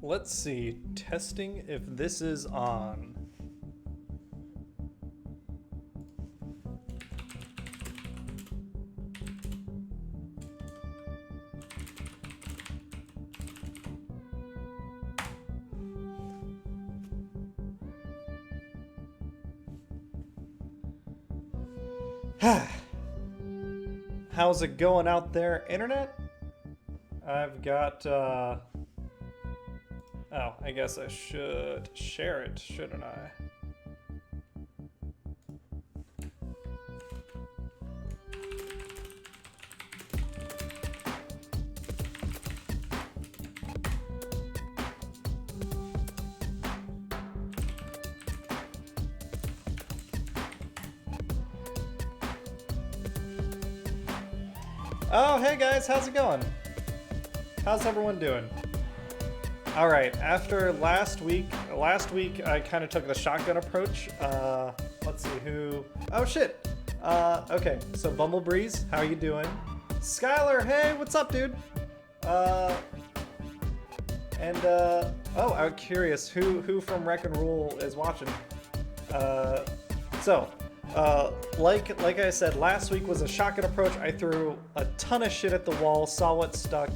Let's see. Testing if this is on. How's it going out there, internet? I've got, oh, I guess I should share it, shouldn't I? Oh, hey guys, how's it going? How's everyone doing? All right, after last week I kind of took the shotgun approach. Let's see who, oh shit. Okay, so Bumblebreeze, how you doing? Skylar, hey, what's up, dude? Oh, I'm curious, who from Wreck and Rule is watching? Like I said, last week was a shotgun approach. I threw a ton of shit at the wall, saw what stuck.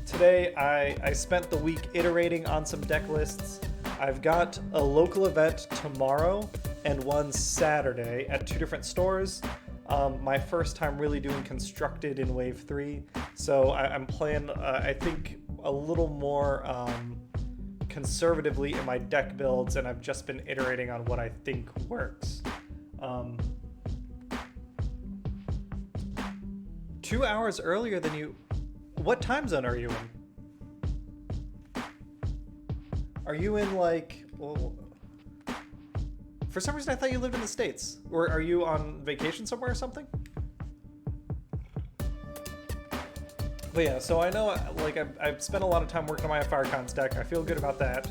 Today, I spent the week iterating on some deck lists. I've got a local event tomorrow and one Saturday at 2 different stores. My first time really doing constructed in Wave 3. So I'm playing, I think, a little more conservatively in my deck builds, and I've just been iterating on what I think works. 2 hours earlier than you. What time zone are you in? Are you in like, well, for some reason I thought you lived in the States. Or are you on vacation somewhere or something? But yeah, so I know, like, I've spent a lot of time working on my Firecons deck. I feel good about that.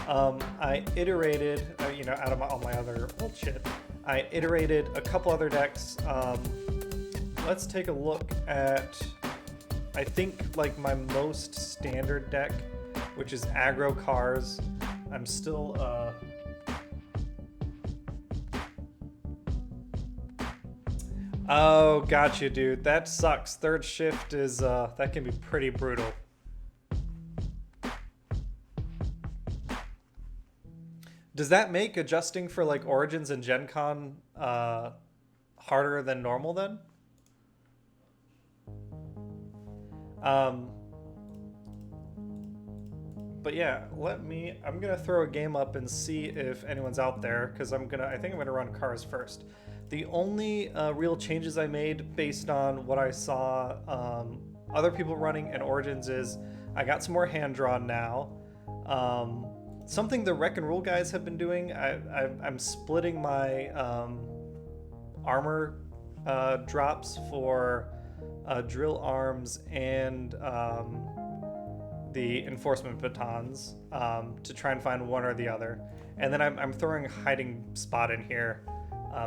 I iterated, out of all my other old shit. I iterated a couple other decks. Let's take a look at, I think, like, my most standard deck, which is Aggro Cars. I'm still, Oh, gotcha, dude. That sucks. Third shift is, that can be pretty brutal. Does that make adjusting for, like, Origins and Gencon, harder than normal, then? But yeah, I'm gonna throw a game up and see if anyone's out there, because I think I'm gonna run Cars first. The only real changes I made based on what I saw other people running in Origins is I got some more hand drawn now. Something the Wreck and Rule guys have been doing, I'm splitting my armor drops for drill arms and the enforcement batons to try and find one or the other. And then I'm throwing a hiding spot in here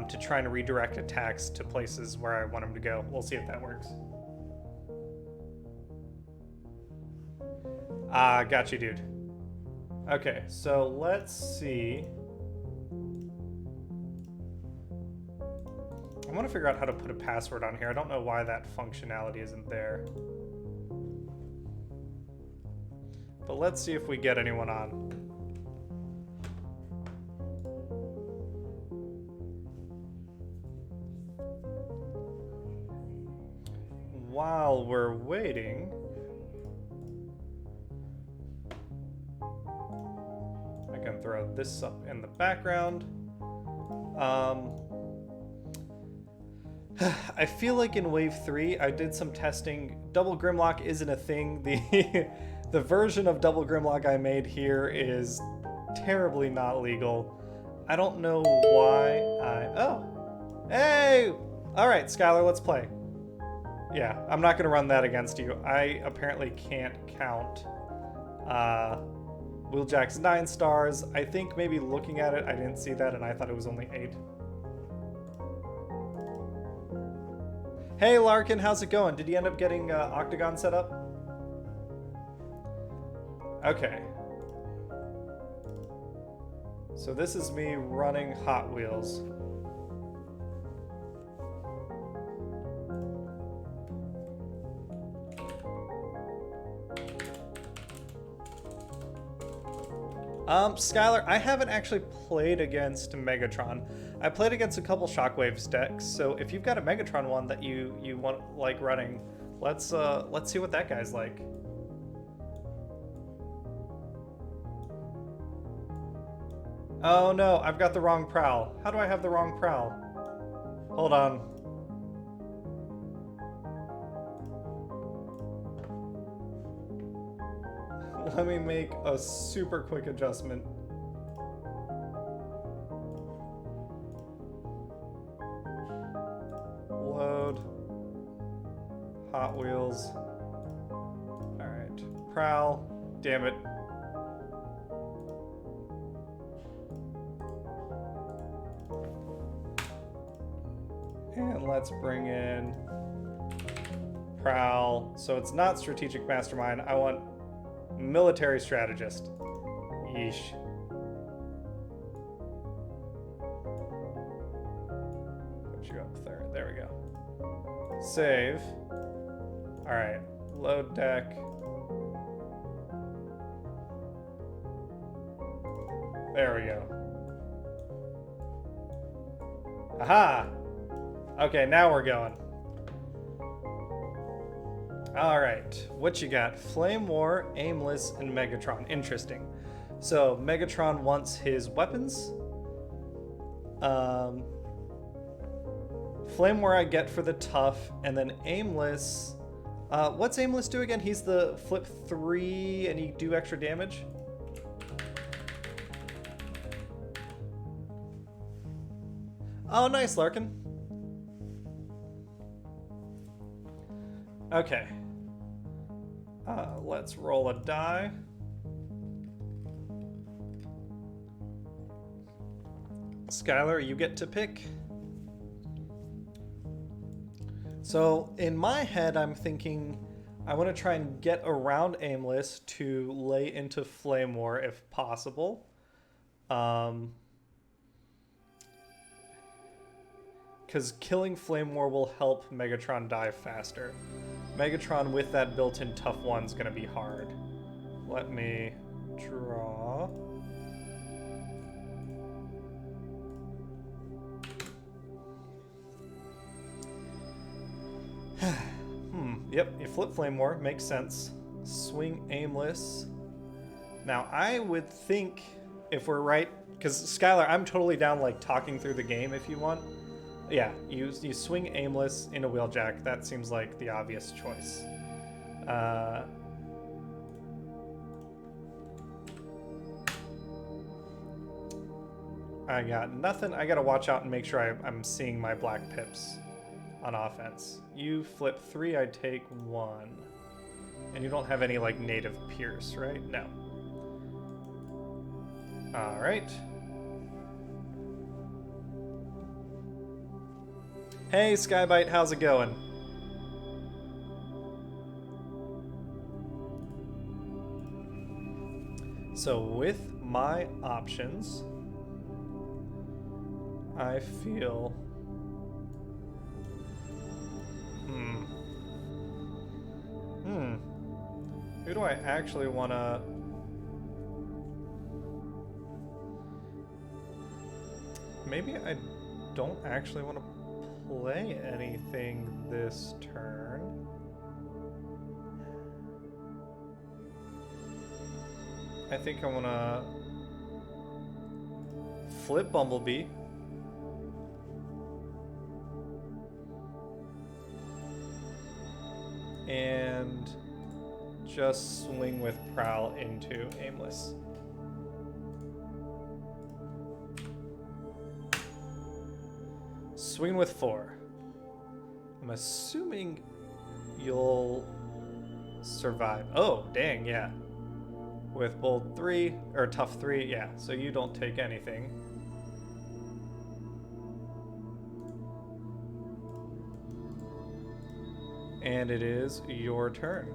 to try and redirect attacks to places where I want them to go. We'll see if that works. Got you, dude. Okay, so let's see. I want to figure out how to put a password on here. I don't know why that functionality isn't there. But let's see if we get anyone on. While we're waiting, I can throw this up in the background. I feel like in Wave 3, I did some testing. Double Grimlock isn't a thing. The version of Double Grimlock I made here is terribly not legal. I don't know why oh! Hey! Alright, Skylar, let's play. Yeah, I'm not going to run that against you. I apparently can't count Wheeljack's 9 stars. I think maybe looking at it, I didn't see that, and I thought it was only 8. Hey Larkin, how's it going? Did you end up getting Octagon set up? Okay. So this is me running Hot Wheels. Skylar, I haven't actually played against Megatron. I played against a couple Shockwaves decks, so if you've got a Megatron one that you want like running, let's see what that guy's like. Oh no, I've got the wrong prowl. How do I have the wrong prowl? Hold on. Let me make a super quick adjustment. Load. Hot Wheels. Alright. Prowl. Damn it. And let's bring in Prowl. So it's not Strategic Mastermind. I want Military Strategist. Yeesh. Put you up there. There we go. Save. Alright. Load deck. There we go. Aha! Okay, now we're going. Alright, what you got? Flame War, Aimless, and Megatron. Interesting. So, Megatron wants his weapons. Flame War I get for the tough, and then Aimless... what's Aimless do again? He's the flip 3 and he do extra damage? Oh, nice, Larkin. Okay. Let's roll a die. Skylar, you get to pick. So in my head, I'm thinking I want to try and get around Aimless to lay into Flame War if possible. Because killing Flame War will help Megatron die faster. Megatron with that built-in tough one is going to be hard. Let me draw. Yep, you flip Flame War, makes sense. Swing Aimless. Now, I would think if we're right, because Skylar, I'm totally down like talking through the game if you want. Yeah, you swing Aimless into Wheeljack. That seems like the obvious choice. I got nothing. I gotta watch out and make sure I'm seeing my black pips on offense. You flip 3, I take 1. And you don't have any like native Pierce, right? No. Alright. Hey, Skybite, how's it going? So with my options, I feel... Who do I actually want to... Maybe I don't actually want to play anything this turn. I think I want to flip Bumblebee. And just swing with Prowl into Aimless. Swing with 4. I'm assuming you'll survive. Oh, dang, yeah. With bold 3, or tough 3, yeah. So you don't take anything. And it is your turn.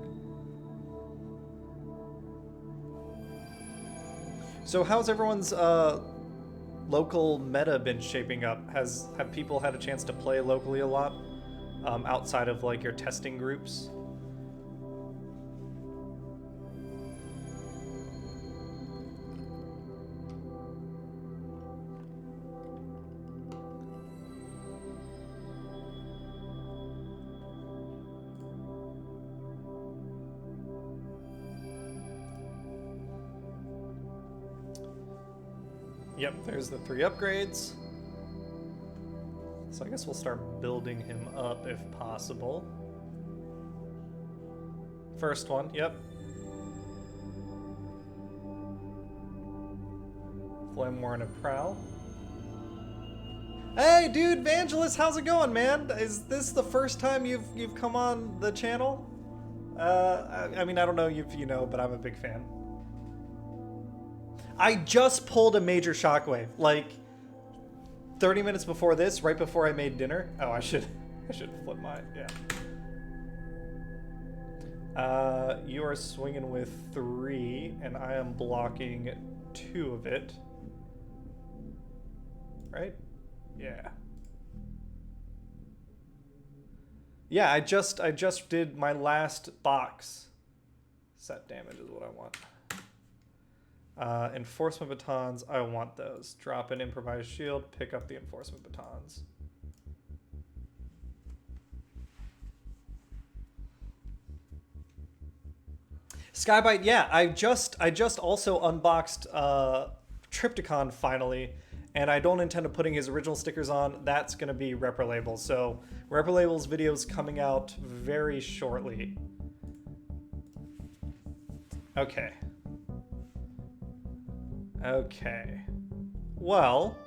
So how's everyone's local meta been shaping up? Have people had a chance to play locally a lot, outside of like your testing groups? Yep, there's the 3 upgrades. So I guess we'll start building him up if possible. First one, yep. Flame Warren and Prowl. Hey, dude, Vangelis, how's it going, man? Is this the first time you've come on the channel? I mean, I don't know if you know, but I'm a big fan. I just pulled a major shockwave, like 30 minutes before this, right before I made dinner. Oh, I should flip mine, yeah. You are swinging with 3, and I am blocking 2 of it. Right? Yeah. Yeah, I just did my last box. Set damage is what I want. Enforcement batons, I want those. Drop an improvised shield, pick up the enforcement batons. Skybite, yeah, I just also unboxed Triptychon finally, and I don't intend on putting his original stickers on. That's gonna be Repro Labels. So Repro Labels videos coming out very shortly. Okay. Okay. Well.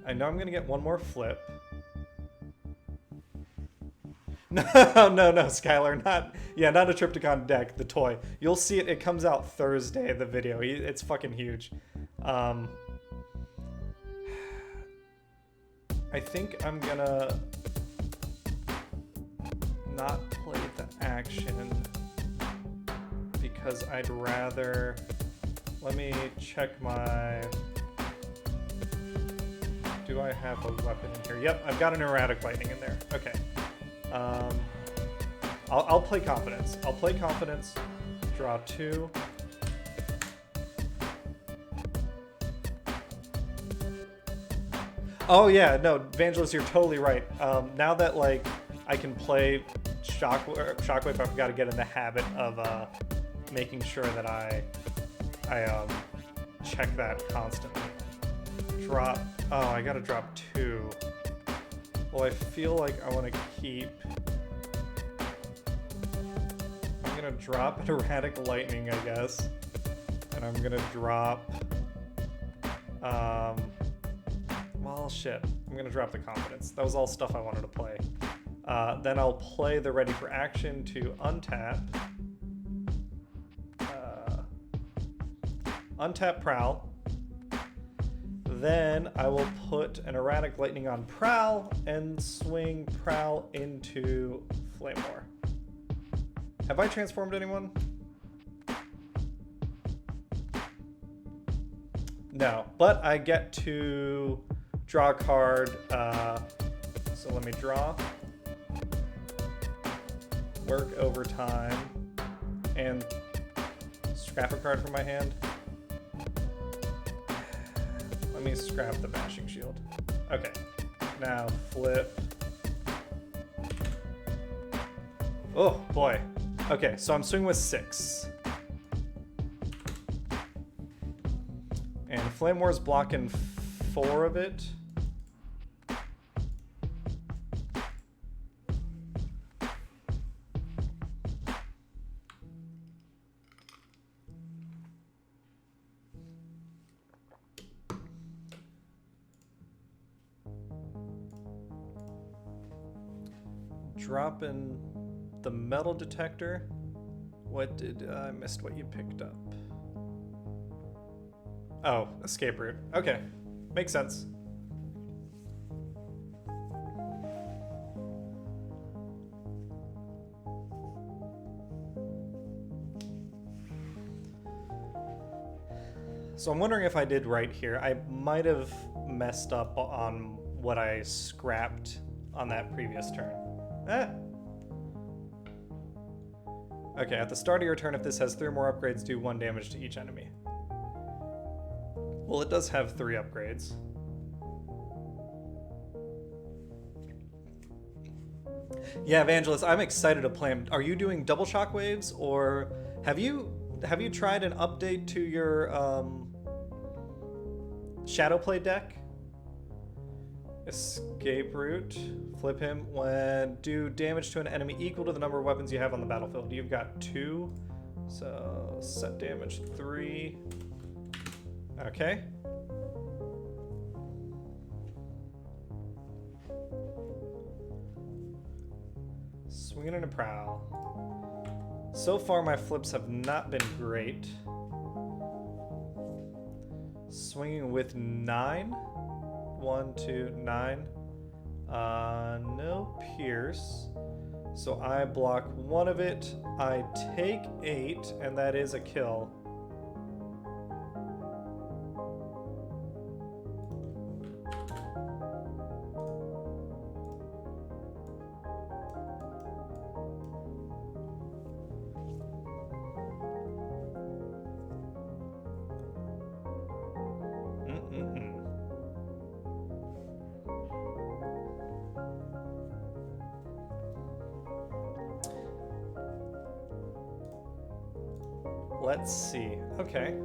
I know I'm gonna get one more flip. No, Skylar, not a Triptychon deck, the toy. You'll see it comes out Thursday, the video. It's fucking huge. I think I'm gonna not play the action because I'd rather... Let me check my... Do I have a weapon in here? Yep, I've got an erratic lightning in there. Okay. I'll play confidence. I'll play confidence. Draw 2. Oh yeah, no, Vangelis, you're totally right. Now that like I can play Shockwave, I've got to get in the habit of making sure that I check that constantly. Drop. Oh, I gotta drop 2. Well, I feel like I want to keep. I'm gonna drop an erratic lightning, I guess, and I'm gonna drop. Well, shit. I'm gonna drop the confidence. That was all stuff I wanted to play. Then I'll play the ready for action to untap. Untap Prowl. Then I will put an erratic lightning on Prowl and swing Prowl into Flame War. Have I transformed anyone? No, but I get to draw a card. So let me draw. Work overtime and scrap a card from my hand. Let me scrap the bashing shield. Okay, now flip. Oh boy. Okay, so I'm swinging with 6. And Flame War's blocking 4 of it. Drop in the metal detector. What did I missed what you picked up? Oh, escape route. Okay, makes sense. So I'm wondering if I did right here. I might have messed up on what I scrapped on that previous turn. Okay, at the start of your turn, if this has 3 or more upgrades, do 1 damage to each enemy. Well, it does have 3 upgrades. Yeah, Evangelist, I'm excited to play him. Are you doing double shockwaves, or have you tried an update to your Shadowplay deck? Escape route. Flip him. When do damage to an enemy equal to the number of weapons you have on the battlefield. You've got 2, so set damage 3. Okay. Swinging in a prowl. So far, my flips have not been great. Swinging with 9. 1, 2, 9. No pierce. So I block 1 of it. I take 8, and that is a kill. Let's see. Okay.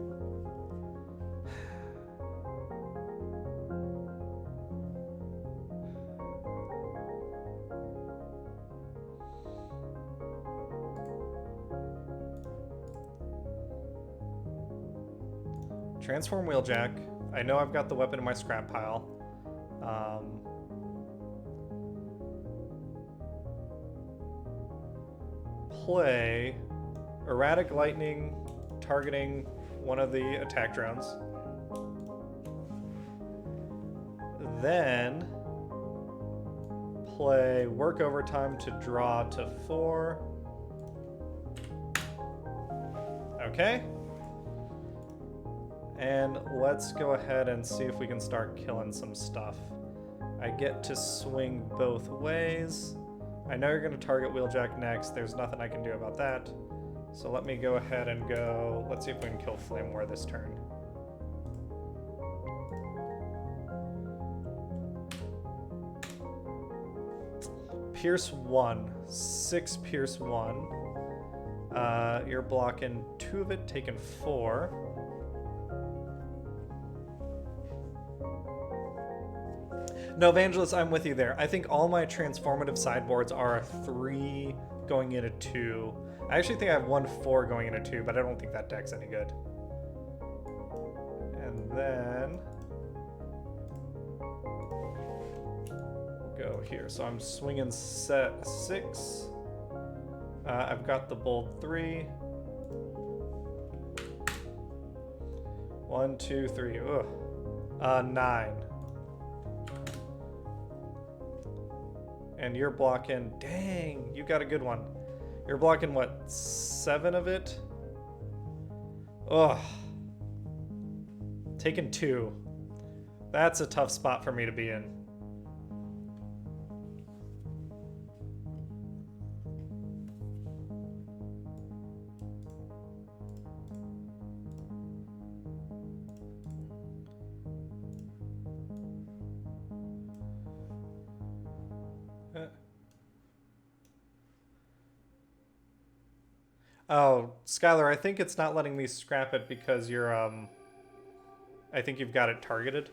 Transform Wheeljack. I know I've got the weapon in my scrap pile. Play Erratic Lightning, targeting one of the attack drones. Then play Work Overtime to draw to 4. Okay. And let's go ahead and see if we can start killing some stuff. I get to swing both ways. I know you're going to target Wheeljack next. There's nothing I can do about that. So let me go ahead and go. Let's see if we can kill Flame War this turn. Pierce 1. 6 Pierce 1. You're blocking 2 of it, taking 4. No, Evangelist, I'm with you there. I think all my transformative sideboards are a 3 going into 2. I actually think I have 1 4 going into 2, but I don't think that deck's any good. And then we'll go here. So I'm swinging set 6. I've got the bold 3. 1, 2, 3. Ugh. 9. And you're blocking. Dang, you got a good one. You're blocking what? 7 of it? Ugh. Taking 2. That's a tough spot for me to be in. Oh, Skylar, I think it's not letting me scrap it because you're, I think you've got it targeted.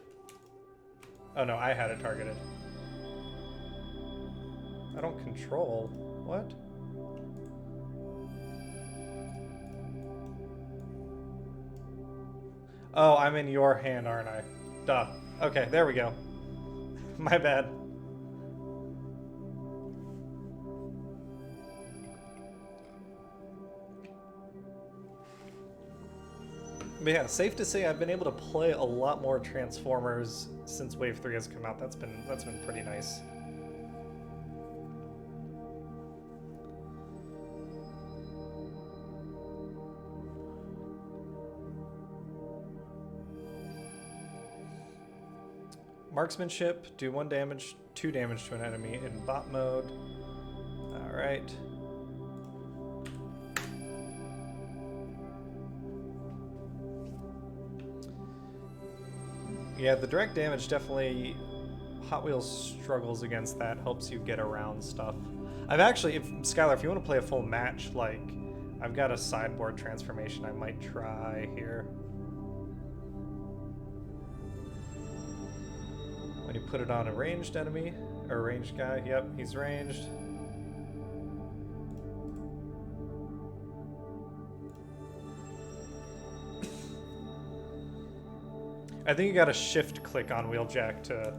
Oh no, I had it targeted. I don't control. What? Oh, I'm in your hand, aren't I? Duh. Okay, there we go. My bad. But yeah, safe to say I've been able to play a lot more Transformers since Wave 3 has come out. That's been pretty nice. Marksmanship, do 1 damage, 2 damage to an enemy in bot mode. Alright. Yeah, the direct damage definitely... Hot Wheels struggles against that, helps you get around stuff. I've actually, Skylar, if you want to play a full match, like, I've got a sideboard transformation I might try here. When you put it on a ranged enemy, or a ranged guy, yep, he's ranged. I think you gotta shift click on Wheeljack to...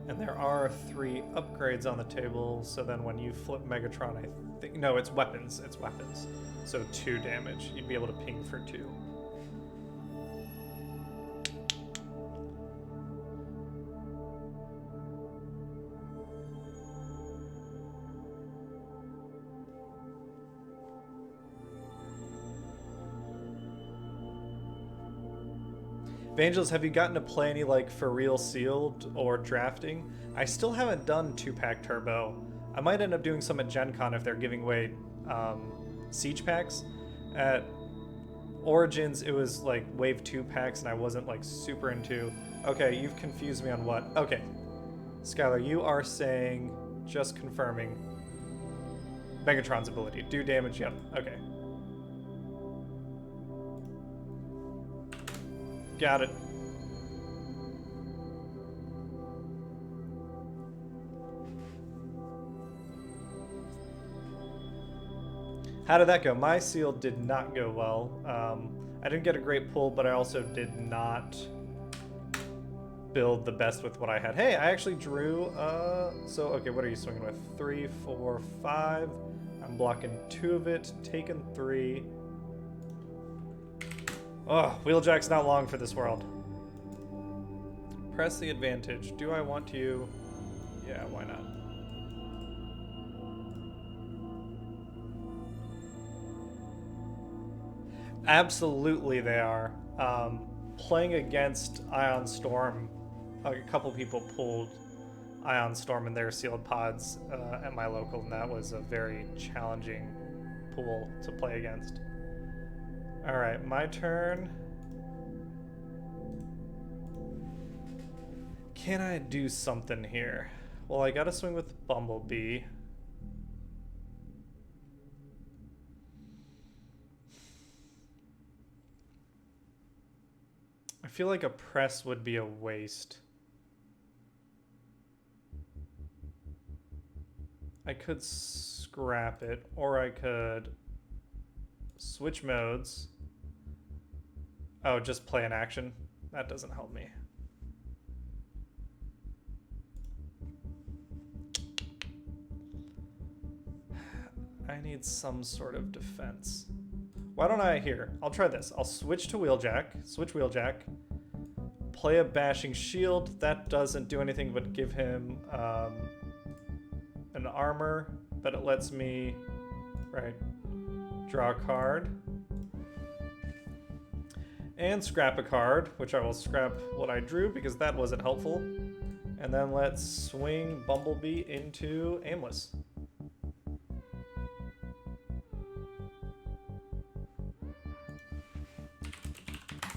And there are 3 upgrades on the table, so then when you flip Megatron, I think... No, it's weapons. It's weapons. So 2 damage. You'd be able to ping for 2. Evangelist, have you gotten to play any, like, for real sealed or drafting? I still haven't done 2-pack turbo. I might end up doing some at Gencon if they're giving away siege packs. At Origins, it was like wave 2 packs, and I wasn't like super into. Okay, you've confused me on what. Okay, Skylar, you are saying, just confirming, Megatron's ability. Do damage, yep, okay. Got it. How did that go? My seal did not go well. I didn't get a great pull, but I also did not build the best with what I had. Hey, I actually drew, so, okay, what are you swinging with? 3, 4, 5. I'm blocking 2 of it, taking 3. Oh, Wheeljack's not long for this world. Press the advantage. Do I want to? Yeah, why not? Absolutely they are. Playing against Ion Storm, a couple people pulled Ion Storm in their sealed pods at my local, and that was a very challenging pool to play against. Alright, my turn. Can I do something here? Well, I gotta swing with Bumblebee. I feel like a press would be a waste. I could scrap it, or I could switch modes. Oh, just play an action? That doesn't help me. I need some sort of defense. Why don't I, here, I'll try this. I'll switch to Wheeljack, switch Wheeljack, play a Bashing Shield. That doesn't do anything but give him an armor, but it lets me, right, draw a card. And scrap a card, which I will scrap what I drew because that wasn't helpful. And then let's swing Bumblebee into Aimless.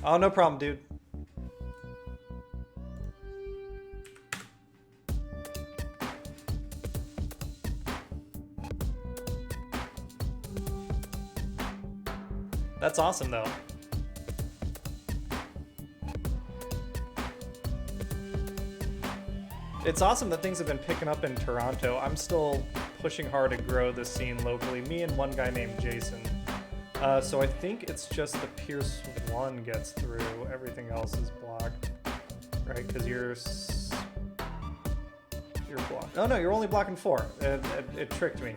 Oh, no problem, dude. That's awesome, though. It's awesome that things have been picking up in Toronto. I'm still pushing hard to grow the scene locally. Me and one guy named Jason. So I think it's just the Pierce 1 gets through. Everything else is blocked, right? Because you're blocked. Oh no, you're only blocking 4. It tricked me.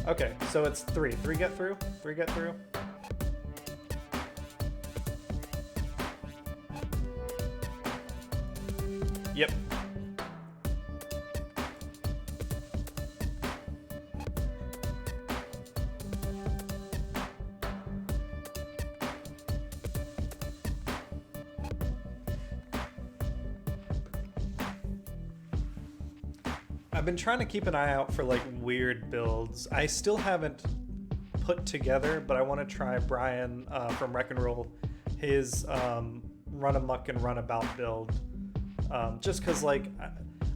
Okay, so it's 3. 3 get through. 3 get through. Yep. I've been trying to keep an eye out for like weird builds. I still haven't put together, but I want to try Brian from Wreck and Roll, his run amok and run about build. Just because like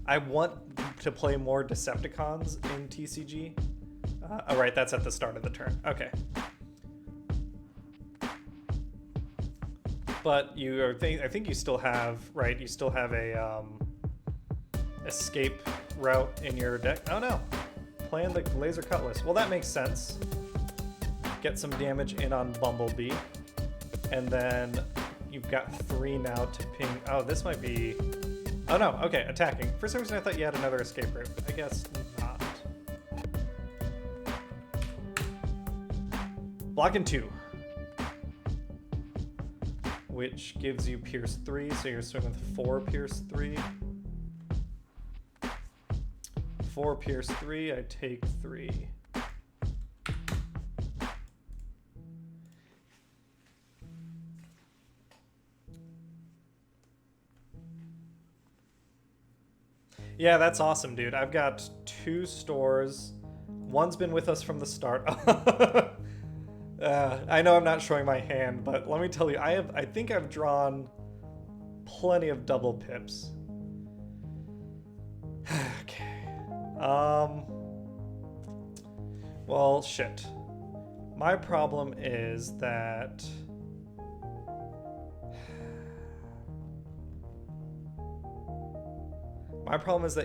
I want to play more Decepticons in TCG. Oh right, that's at the start of the turn. Okay. But I think you still have, right? You still have a escape route in your deck. Oh no, playing the laser cutlass. Well, that makes sense. Get some damage in on Bumblebee, and then you've got 3 now to ping. Oh, this might be. Oh no, okay, attacking. For some reason, I thought you had another escape route. I guess not. Blocking 2. Which gives you Pierce 3, so you're swinging with 4 Pierce 3. 4 Pierce 3, I take 3. Yeah, that's awesome, dude. I've got 2 stores. One's been with us from the start. I know I'm not showing my hand, but let me tell you, I think I've drawn plenty of double pips. Okay. Well, shit. My problem is that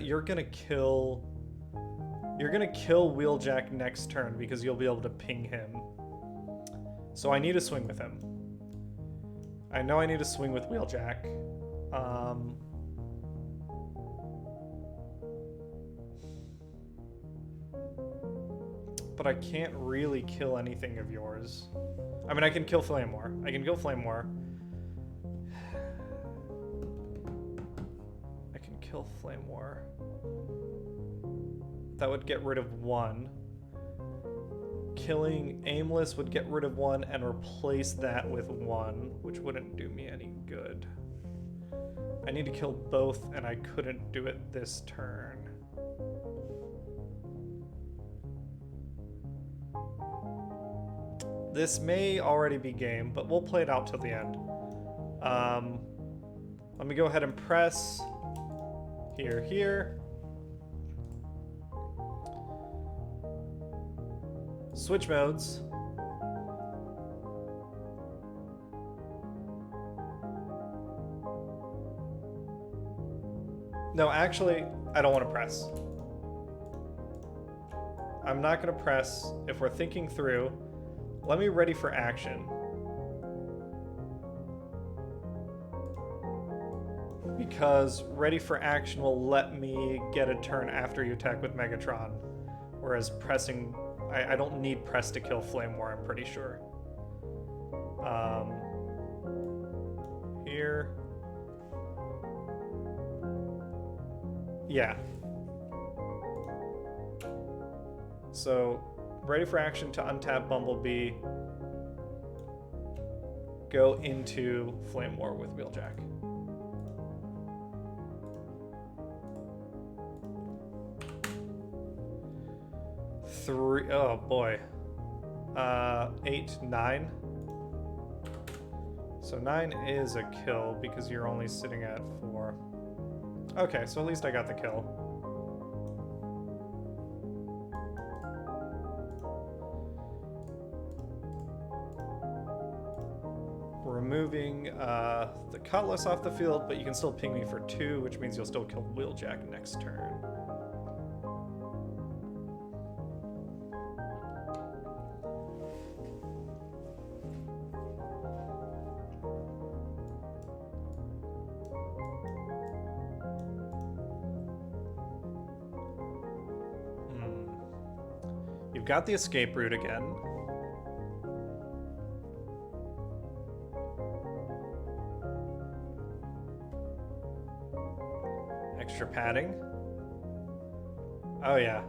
you're gonna kill Wheeljack next turn because you'll be able to ping him. So I need to swing with him. I know I need to swing with Wheeljack. But I can't really kill anything of yours. I mean, I can kill Flame War. I can kill Flame War. I can kill Flame War. That would get rid of 1. Killing Aimless would get rid of 1 and replace that with 1, which wouldn't do me any good. I need to kill both, and I couldn't do it this turn. This may already be game, but we'll play it out till the end. Let me go ahead and press here. Switch modes. No, actually, I don't want to press. I'm not going to press if we're thinking through. Let me ready for action. Because ready for action will let me get a turn after you attack with Megatron. Whereas pressing, I don't need press to kill Flame War, I'm pretty sure. Here. Yeah. So, ready for action to untap Bumblebee. Go into Flame War with Wheeljack. Oh boy. 8, 9. So 9 is a kill because you're only sitting at 4. Okay, so at least I got the kill. Removing the Cutlass off the field, but you can still ping me for 2, which means you'll still kill Wheeljack next turn. You've got the escape route again. Extra padding. Oh yeah.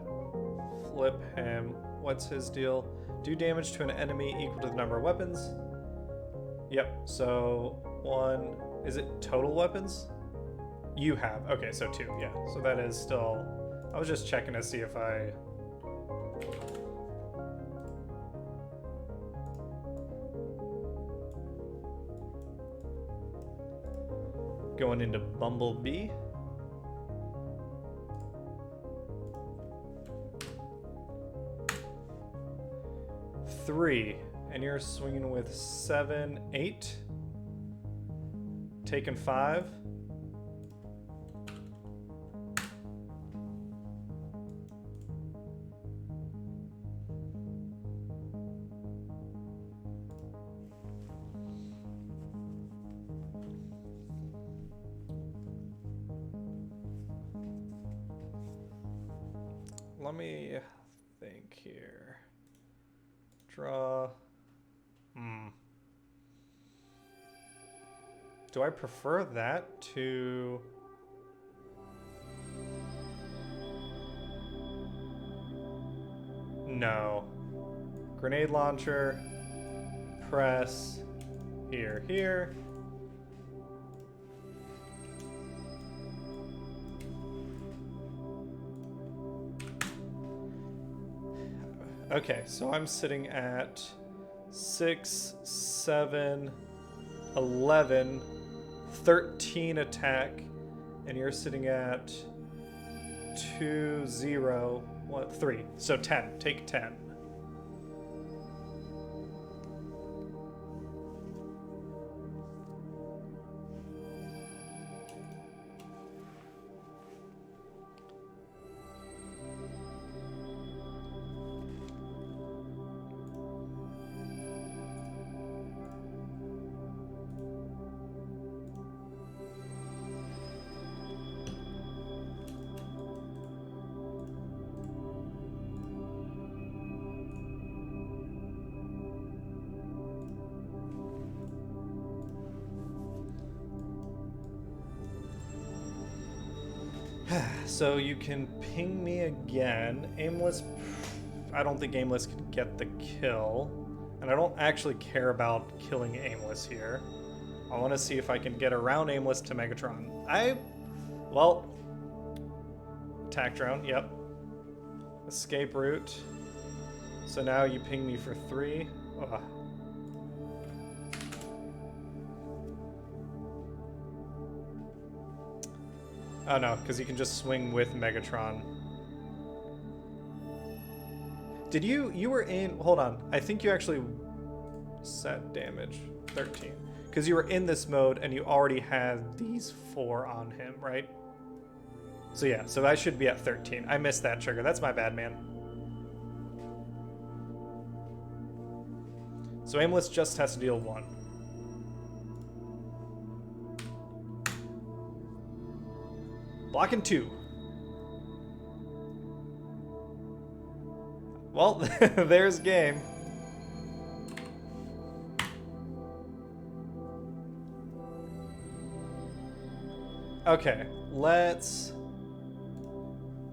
Flip him. What's his deal? Do damage to an enemy equal to the number of weapons. Yep, so 1... Is it total weapons? You have. Okay, so 2, yeah. So that is still I was just checking to see if I... Going into Bumblebee. Three, and you're swinging with 7, 8. Taking 5. Let me think here. Draw. Do I prefer that to... No. Grenade launcher. Press. Here, here. Okay, so I'm sitting at 6, 7, 11, 13 attack, and you're sitting at 2, 0, 3. So 10. Take 10. So you can ping me again. Aimless, I don't think Aimless can get the kill. And I don't actually care about killing Aimless here. I want to see if I can get around Aimless to Megatron. Well, attack drone, yep. Escape route. So now you ping me for 3. Ugh. Oh no, because you can just swing with Megatron. Did you were in, hold on, I think you actually set damage, 13. Because you were in this mode and you already had these 4 on him, right? So yeah, so I should be at 13. I missed that trigger, that's my bad, man. So Aimless just has to deal 1. Blocking 2. Well, there's game. Okay, let's...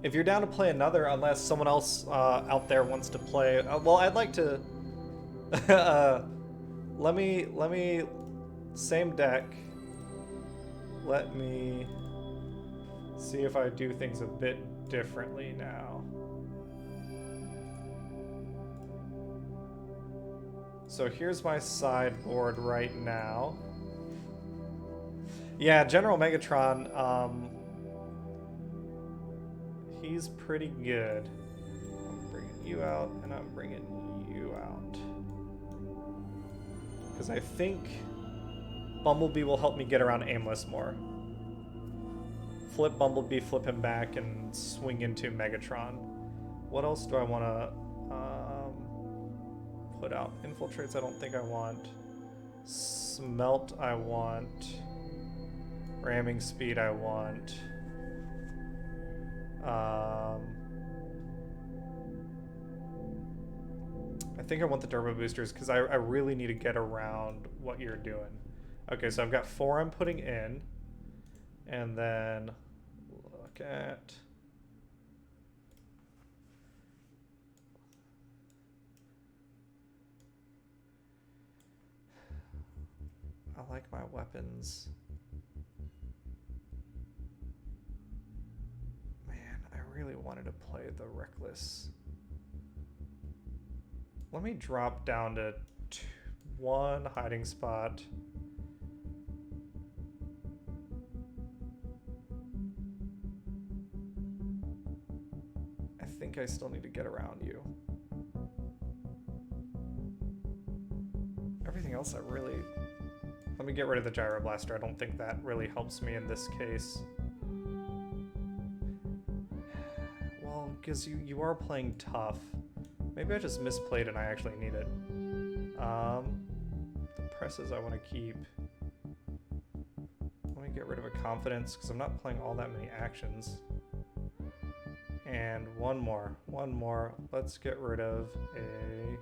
If you're down to play another, unless someone else out there wants to play... well, I'd like to... let me... Same deck. Let me... see if I do things a bit differently now. So here's my sideboard right now. Yeah, General Megatron, he's pretty good. I'm bringing you out, and I'm bringing you out. Because I think Bumblebee will help me get around Aimless more. Flip Bumblebee, flip him back, and swing into Megatron. What else do I want to put out? Infiltrates I don't think I want. Smelt I want. Ramming speed I want. I think I want the turbo boosters because I really need to get around what you're doing. Okay, so I've got 4 I'm putting in. And then look at... I like my weapons. Man, I really wanted to play the Reckless. Let me drop down to 1 hiding spot. I think I still need to get around you. Everything else I really... Let me get rid of the Gyro Blaster. I don't think that really helps me in this case. Well, because you are playing tough. Maybe I just misplayed and I actually need it. The presses I want to keep. Let me get rid of a confidence because I'm not playing all that many actions. And one more. Let's get rid of a...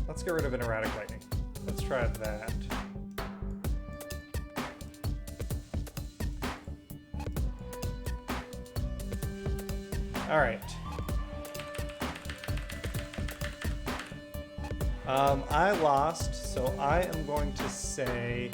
Let's get rid of an Erratic Lightning. Let's try that. All right. I lost, so I am going to say,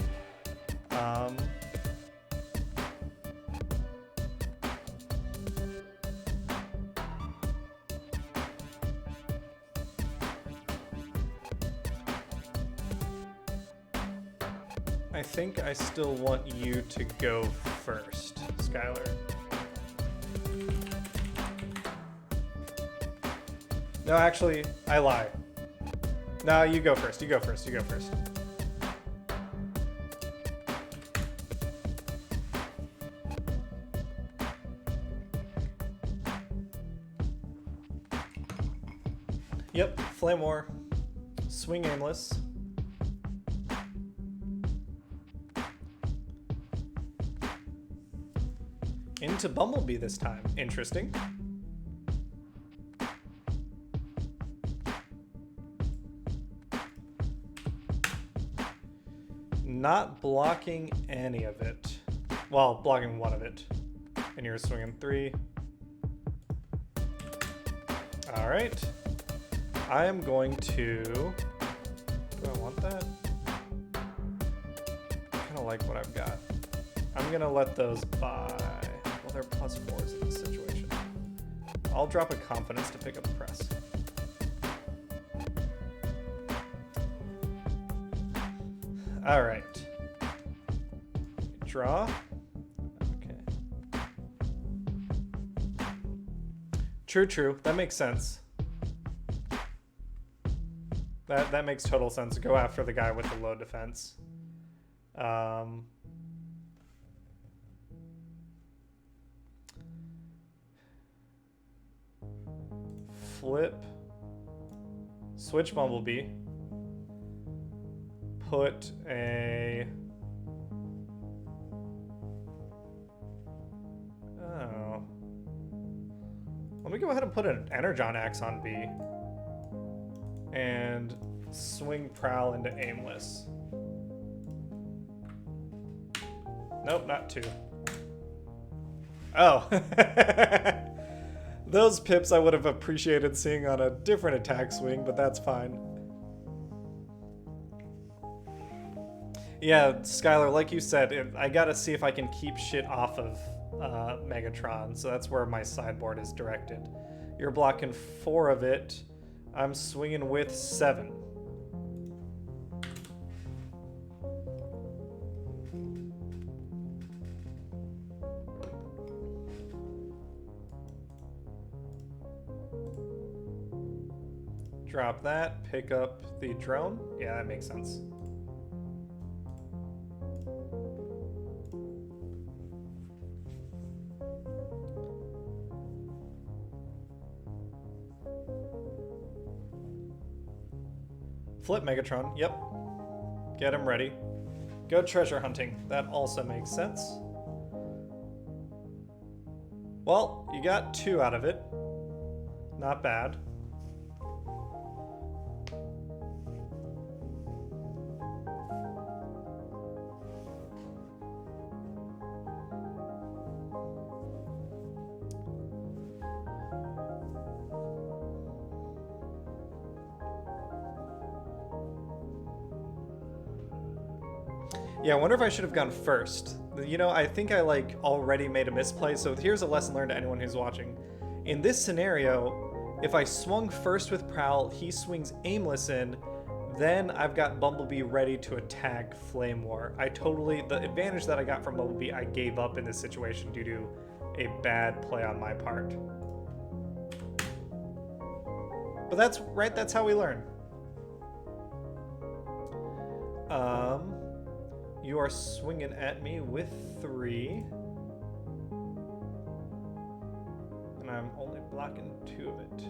I think I still want you to go first, Skylar. No, actually, I lie. No, you go first. You go first. Yep, Flame War. Swing aimless. Into Bumblebee this time. Interesting. Not blocking any of it. Well, blocking one of it. And you're swinging 3. All right. I am going to... Do I want that? I kind of like what I've got. I'm going to let those by... Well, they're +4s in this situation. I'll drop a confidence to pick up the press. All right. Draw. Okay. True. That makes sense. That makes total sense. Go after the guy with the low defense. Flip. Switch Bumblebee. Put a... Oh. Let me go ahead and put an Energon Axe on B. And swing Prowl into Aimless. Nope, not 2. Oh. Those pips I would have appreciated seeing on a different attack swing, but that's fine. Yeah, Skylar, like you said, I gotta see if I can keep shit off of Megatron, so that's where my sideboard is directed. You're blocking 4 of it. I'm swinging with 7. Drop that, pick up the drone. Yeah, that makes sense. Flip Megatron, yep. Get him ready. Go treasure hunting. That also makes sense. Well, you got 2 out of it. Not bad. Yeah, I wonder if I should have gone first. You know, I think I like already made a misplay, so here's a lesson learned to anyone who's watching. In this scenario, if I swung first with Prowl, he swings Aimless in, then I've got Bumblebee ready to attack Flame War. The advantage that I got from Bumblebee, I gave up in this situation due to a bad play on my part. But that's right, that's how we learn. You are swinging at me with 3. And I'm only blocking 2 of it.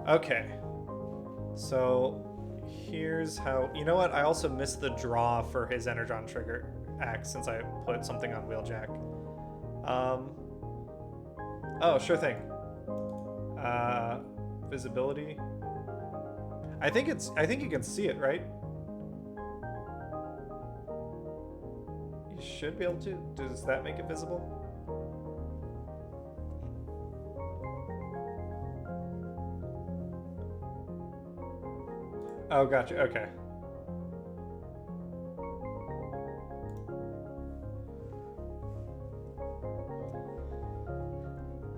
Okay. So here's how, you know what? I also missed the draw for his Energon trigger axe since I put something on Wheeljack. Oh, sure thing. Visibility. I think you can see it, right? You should be able to. Does that make it visible? Oh, gotcha. Okay.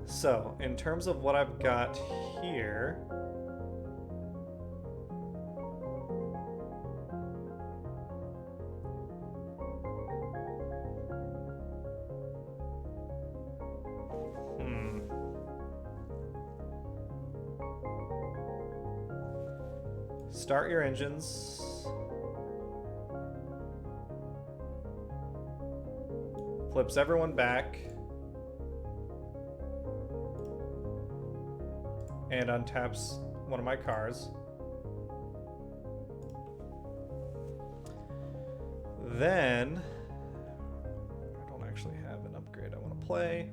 So, in terms of what I've got here, start your engines. Flips everyone back. And untaps one of my cars. Then, I don't actually have an upgrade I want to play.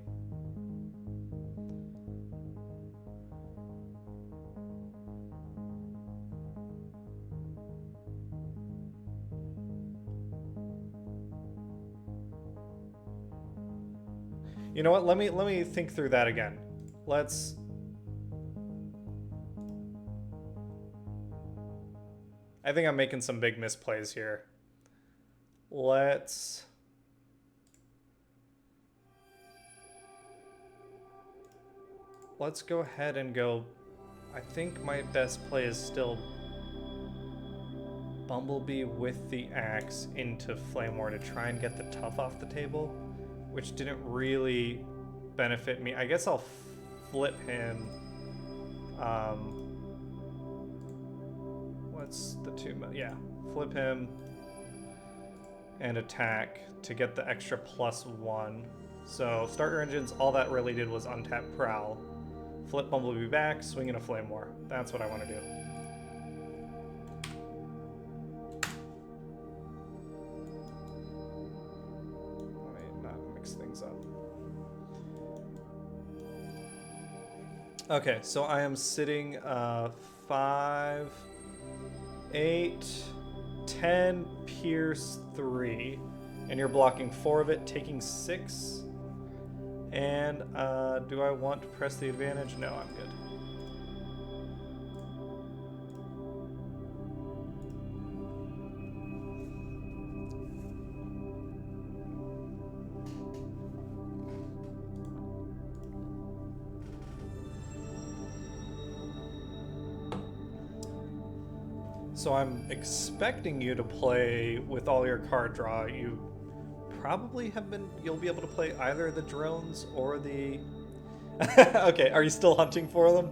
You know what? Let me think through that again. I think I'm making some big misplays here. Let's go ahead and go. I think my best play is still Bumblebee with the axe into Flame War to try and get the tough off the table, which didn't really benefit me. I guess I'll flip him. What's the 2? Yeah, flip him and attack to get the extra +1. So start your engines. All that really did was untap Prowl, flip Bumblebee back, swing in a Flame War. That's what I want to do. Let me not mix things up. Okay, so I am sitting 5, 8, 10, Pierce 3, and you're blocking 4 of it, taking 6. And do I want to press the advantage? No, I'm good. So I'm expecting you to play with all your card draw. You probably you'll be able to play either the drones or the... Okay, are you still hunting for them?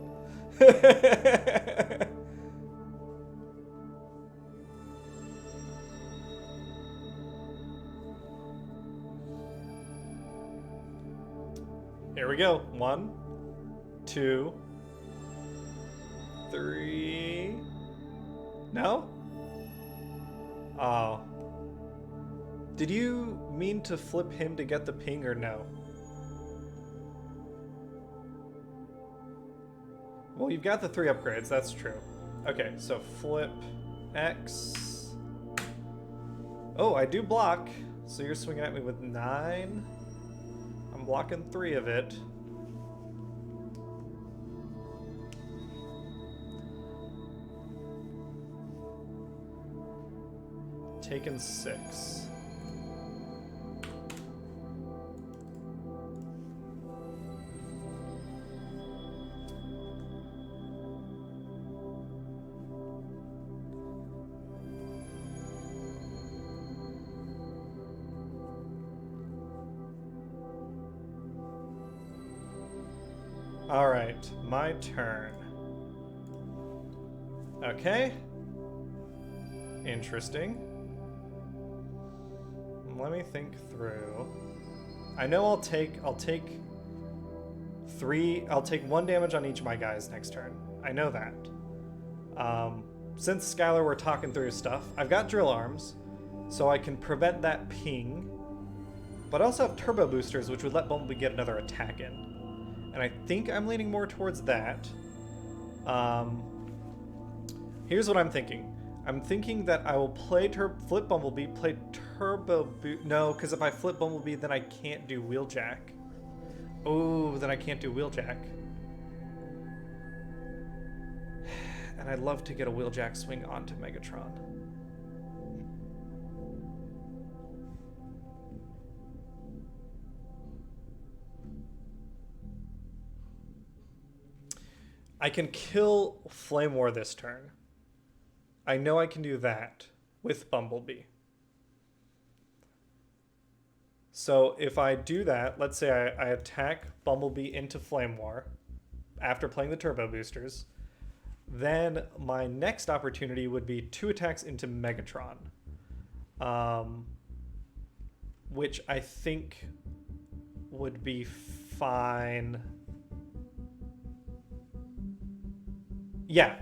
Here we go. 1, 2, 3... No? Oh. Did you mean to flip him to get the ping or no? Well, you've got the 3 upgrades, that's true. Okay, so flip X. Oh, I do block. So you're swinging at me with 9. I'm blocking 3 of it. Taken 6. All right, my turn. Okay. Interesting. Let me think through. I know I'll take 3. I'll take 1 damage on each of my guys next turn. I know that. Since Skylar we're talking through stuff, I've got drill arms, so I can prevent that ping. But I also have turbo boosters, which would let Bumblebee get another attack in. And I think I'm leaning more towards that. Here's what I'm thinking. I'm thinking that I will play flip Bumblebee, play turbo boost. No, because if I flip Bumblebee, then I can't do Wheeljack. Oh, then I can't do Wheeljack. And I'd love to get a Wheeljack swing onto Megatron. I can kill Flame War this turn. I know I can do that with Bumblebee. So if I do that, let's say I attack Bumblebee into Flame War after playing the turbo boosters, then my next opportunity would be 2 attacks into Megatron, which I think would be fine. Yeah,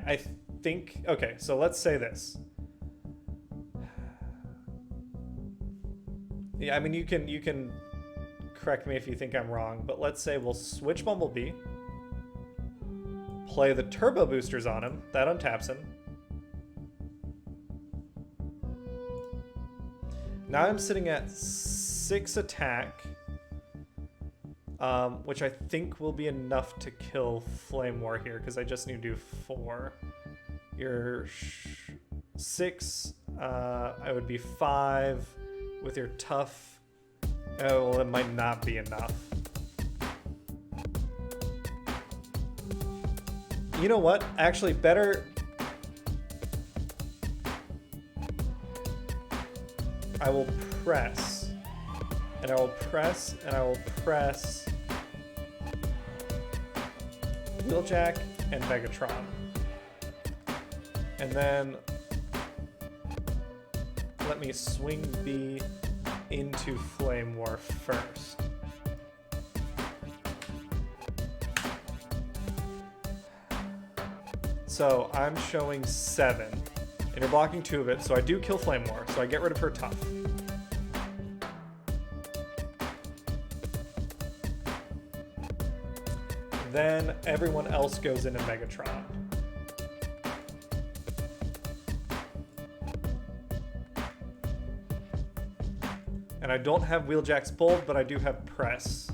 I think, okay, so let's say this. Yeah, I mean, you can correct me if you think I'm wrong, but let's say we'll switch Bumblebee, play the turbo boosters on him, that untaps him. Now I'm sitting at 6 attack, which I think will be enough to kill Flame War here, because I just need to do 4. Your 6, I would be 5 with your tough. Oh, well, it might not be enough. You know what? Actually, better. I will press. And I will press, and I will press Wheeljack and Megatron. And then let me swing B into Flame War first. So I'm showing 7, and you're blocking 2 of it, so I do kill Flame War, so I get rid of her tough. Then everyone else goes into Megatron. And I don't have Wheeljack's Bold, but I do have Press.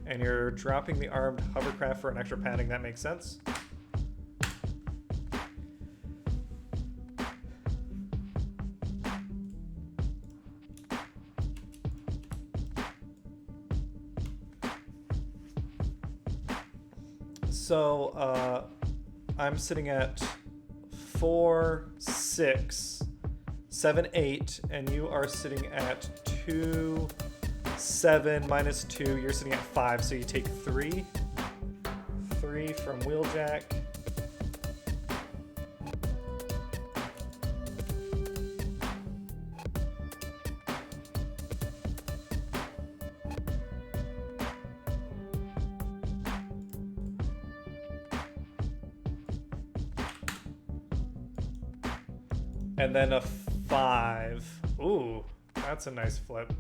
And you're dropping the armed hovercraft for an extra padding, that makes sense. So I'm sitting at 4, 6, 7, 8, and you are sitting at 2, 7 minus 2. You're sitting at 5, so you take 3. 3 from Wheeljack. And then a 5. Ooh, that's a nice flip.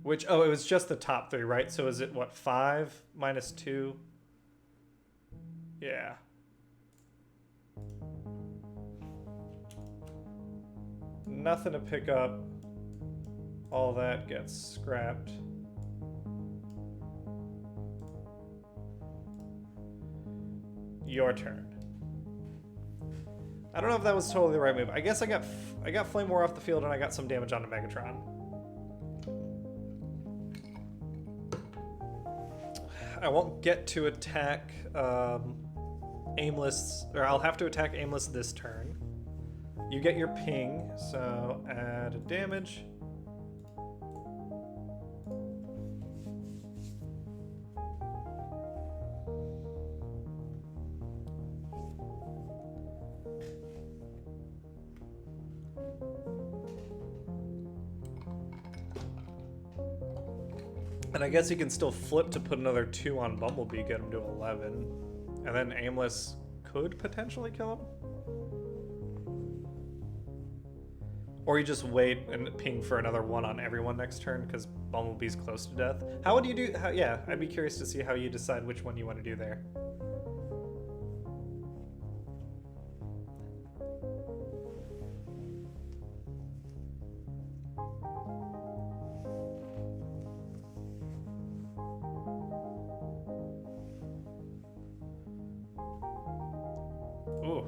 Which, oh, it was just the top 3, right? So is it, what, 5 minus 2? Yeah. nothing to pick up. All that gets scrapped. Your turn. I don't know if that was totally the right move. I guess I got Flame War off the field and I got some damage onto Megatron. I won't get to attack Aimless, or I'll have to attack Aimless this turn. You get your ping, so add a damage. And I guess he can still flip to put another 2 on Bumblebee, get him to 11. And then Aimless could potentially kill him. Or you just wait and ping for another 1 on everyone next turn because Bumblebee's close to death. How would you do? Yeah, I'd be curious to see how you decide which one you want to do there. Ooh.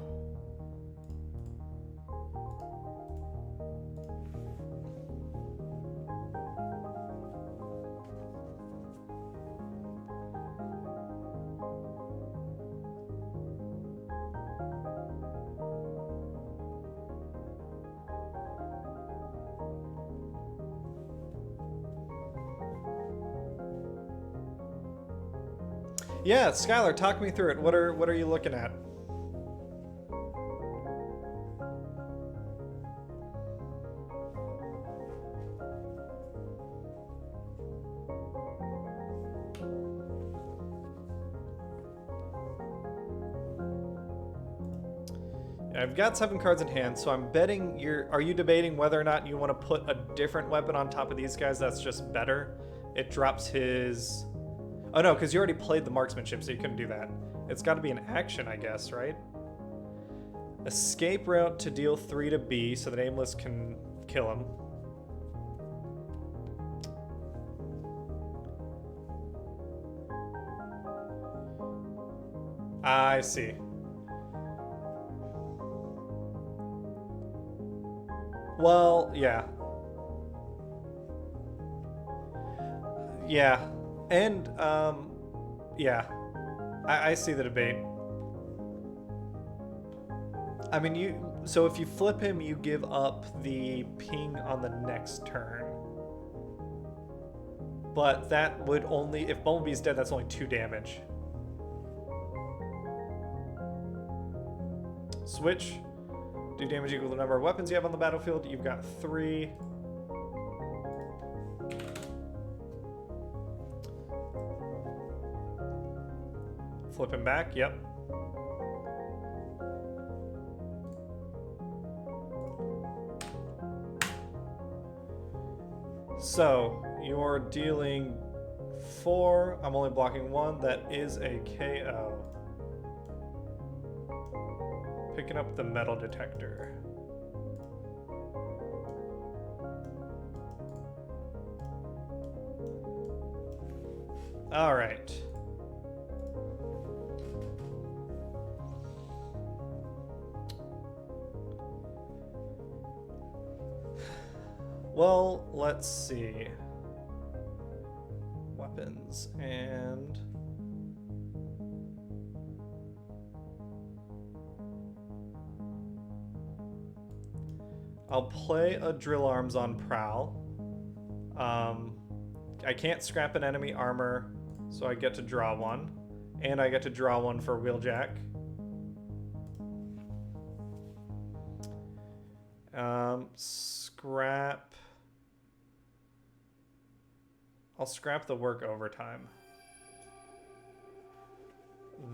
Yeah, Skylar, talk me through it. What are you looking at? I've got 7 cards in hand, so I'm betting are you debating whether or not you want to put a different weapon on top of these guys that's just better? It drops his... Oh no, because you already played the marksmanship, so you couldn't do that. It's got to be an action, I guess, right? Escape route to deal 3 to B so that Aimless can kill him. I see. Well, yeah. Yeah. And, yeah. I see the debate. I mean, so if you flip him, you give up the ping on the next turn. But that would only, if Bumblebee's dead, that's only 2 damage. Switch. Do damage equal to the number of weapons you have on the battlefield. You've got 3. Flip him back, yep. So, you're dealing 4. I'm only blocking 1. That is a KO. Picking up the metal detector. All right. Well, let's see. Weapons and... I'll play a Drill Arms on Prowl. I can't scrap an enemy armor, so I get to draw 1. And I get to draw 1 for Wheeljack. Scrap... I'll scrap the work overtime.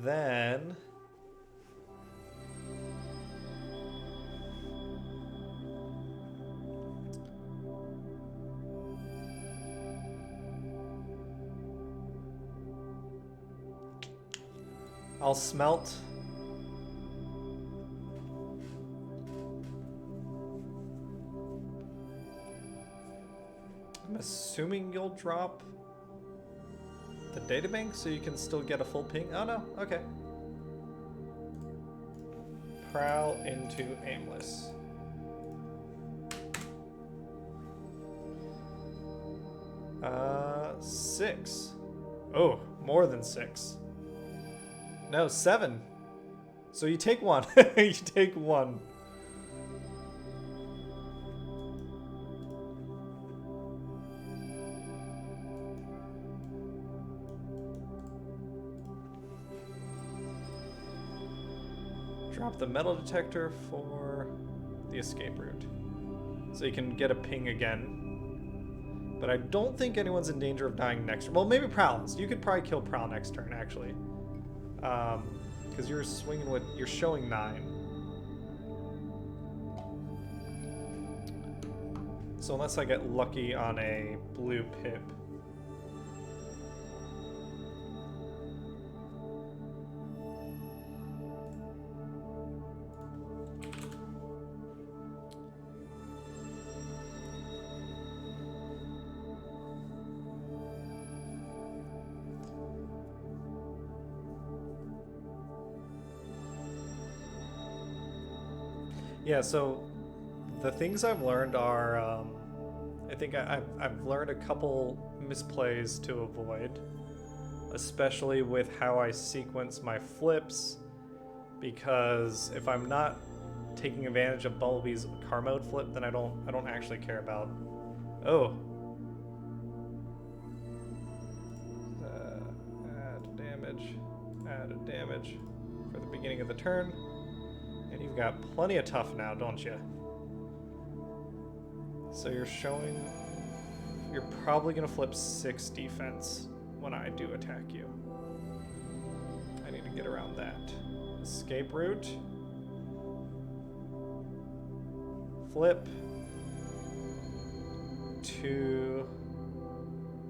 Then... I'll smelt. I'm assuming you'll drop the databank so you can still get a full ping. Oh no, okay. Prowl into aimless. Six. Oh, more than 6. No, 7. So you take 1. You take 1. Drop the metal detector for the escape route. So you can get a ping again. But I don't think anyone's in danger of dying next turn. Well, maybe Prowl is. You could probably kill Prowl next turn, actually. Because you're swinging with... You're showing 9. So unless I get lucky on a blue pip... Yeah, so the things I've learned are, I think I've learned a couple misplays to avoid, especially with how I sequence my flips, because if I'm not taking advantage of Bumblebee's car mode flip, then I don't actually care about. Oh. Add a damage for the beginning of the turn. And you've got plenty of tough now, don't you? So you're showing... You're probably going to flip 6 defense when I do attack you. I need to get around that. Escape route. Flip. 2.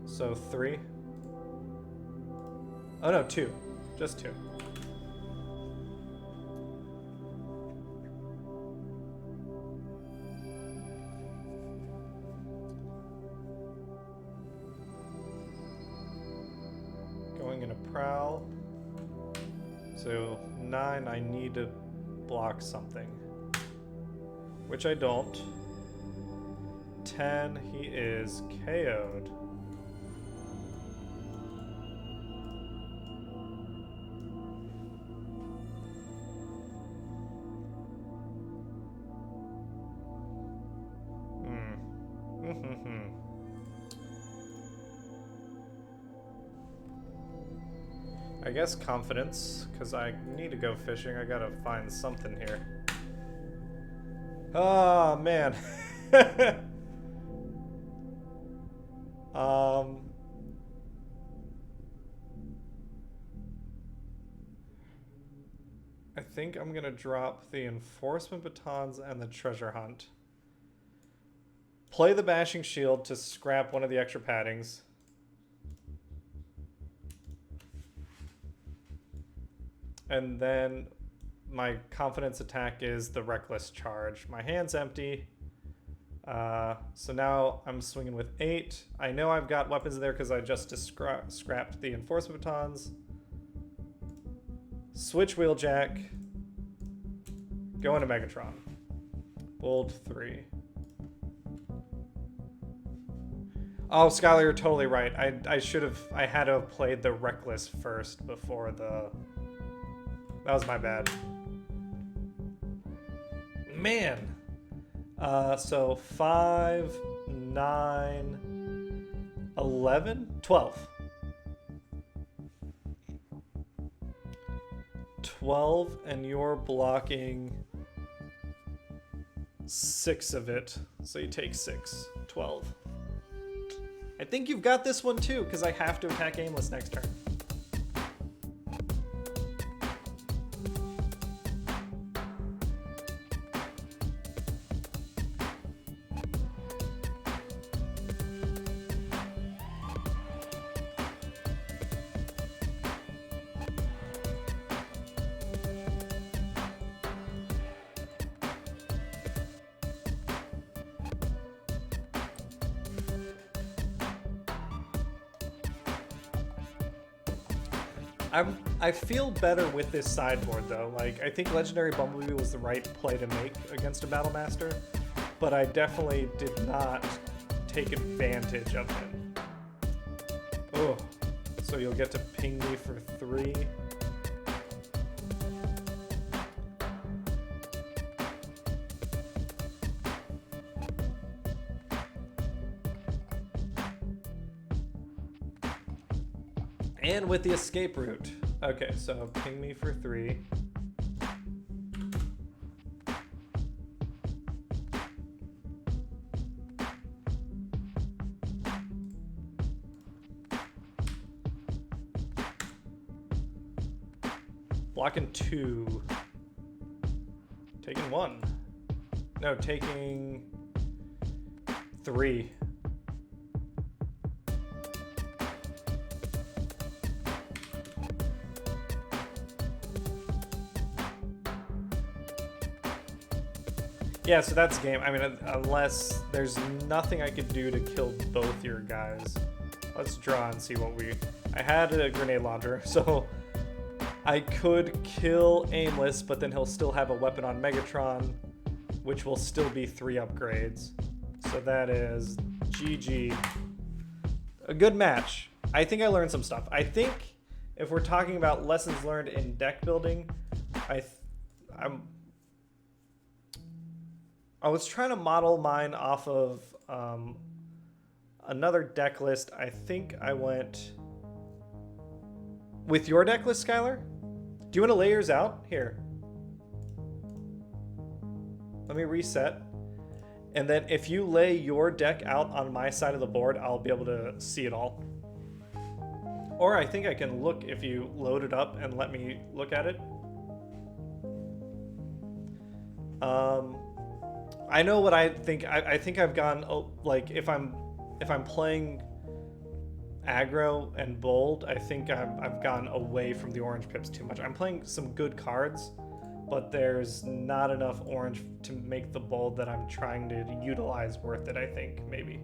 So 3. Oh no, 2. Just 2. In a prowl. So 9, I need to block something, which I don't. 10, he is KO'd. I guess confidence, because I need to go fishing. I gotta find something here. Oh, man. I think I'm gonna drop the enforcement batons and the treasure hunt. Play the bashing shield to scrap one of the extra paddings. And then my confidence attack is the reckless charge. My hand's empty. So now I'm swinging with 8. I know I've got weapons in there because I just scrapped the enforcement batons. Switch wheeljack. Go into Megatron. Bold 3. Oh, Skylar, you're totally right. I had to have played the reckless first before the... That was my bad. Man. So 5, 9, 11, 12. 12, and you're blocking 6 of it. So you take 6. 12. I think you've got this one too, because I have to attack aimless next turn. I feel better with this sideboard though. Like, I think Legendary Bumblebee was the right play to make against a Battle Master, but I definitely did not take advantage of him. Oh, so you'll get to ping me for 3. And with the escape route. Okay, so ping me for 3. Blocking 2. Taking 1. No, taking 3. Yeah, so that's game. I mean, unless there's nothing I could do to kill both your guys. Let's draw and see what we... I had a grenade launcher, so I could kill Aimless, but then he'll still have a weapon on Megatron, which will still be 3 upgrades. So that is GG. A good match. I think I learned some stuff. I think if we're talking about lessons learned in deck building, I was trying to model mine off of another deck list. I think I went with your deck list, Skylar. Do you want to lay yours out? Here. Let me reset. And then if you lay your deck out on my side of the board, I'll be able to see it all. Or I think I can look if you load it up and let me look at it. I know what I think. I think I've gone, like, if I'm playing aggro and bold, I think I've gone away from the orange pips too much. I'm playing some good cards, but there's not enough orange to make the bold that I'm trying to utilize worth it, I think, maybe.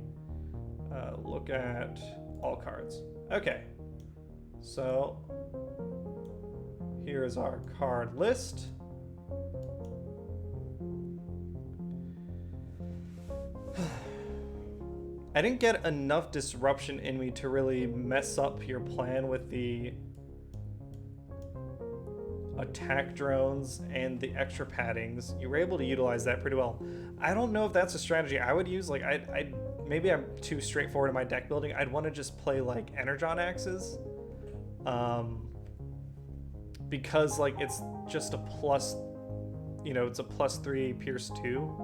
Look at all cards. Okay. So here's our card list. I didn't get enough disruption in me to really mess up your plan with the attack drones and the extra paddings. You were able to utilize that pretty well. I don't know if that's a strategy I would use. Like, maybe I'm too straightforward in my deck building. I'd want to just play like Energon axes, because like it's just a plus, it's a +3 Pierce 2.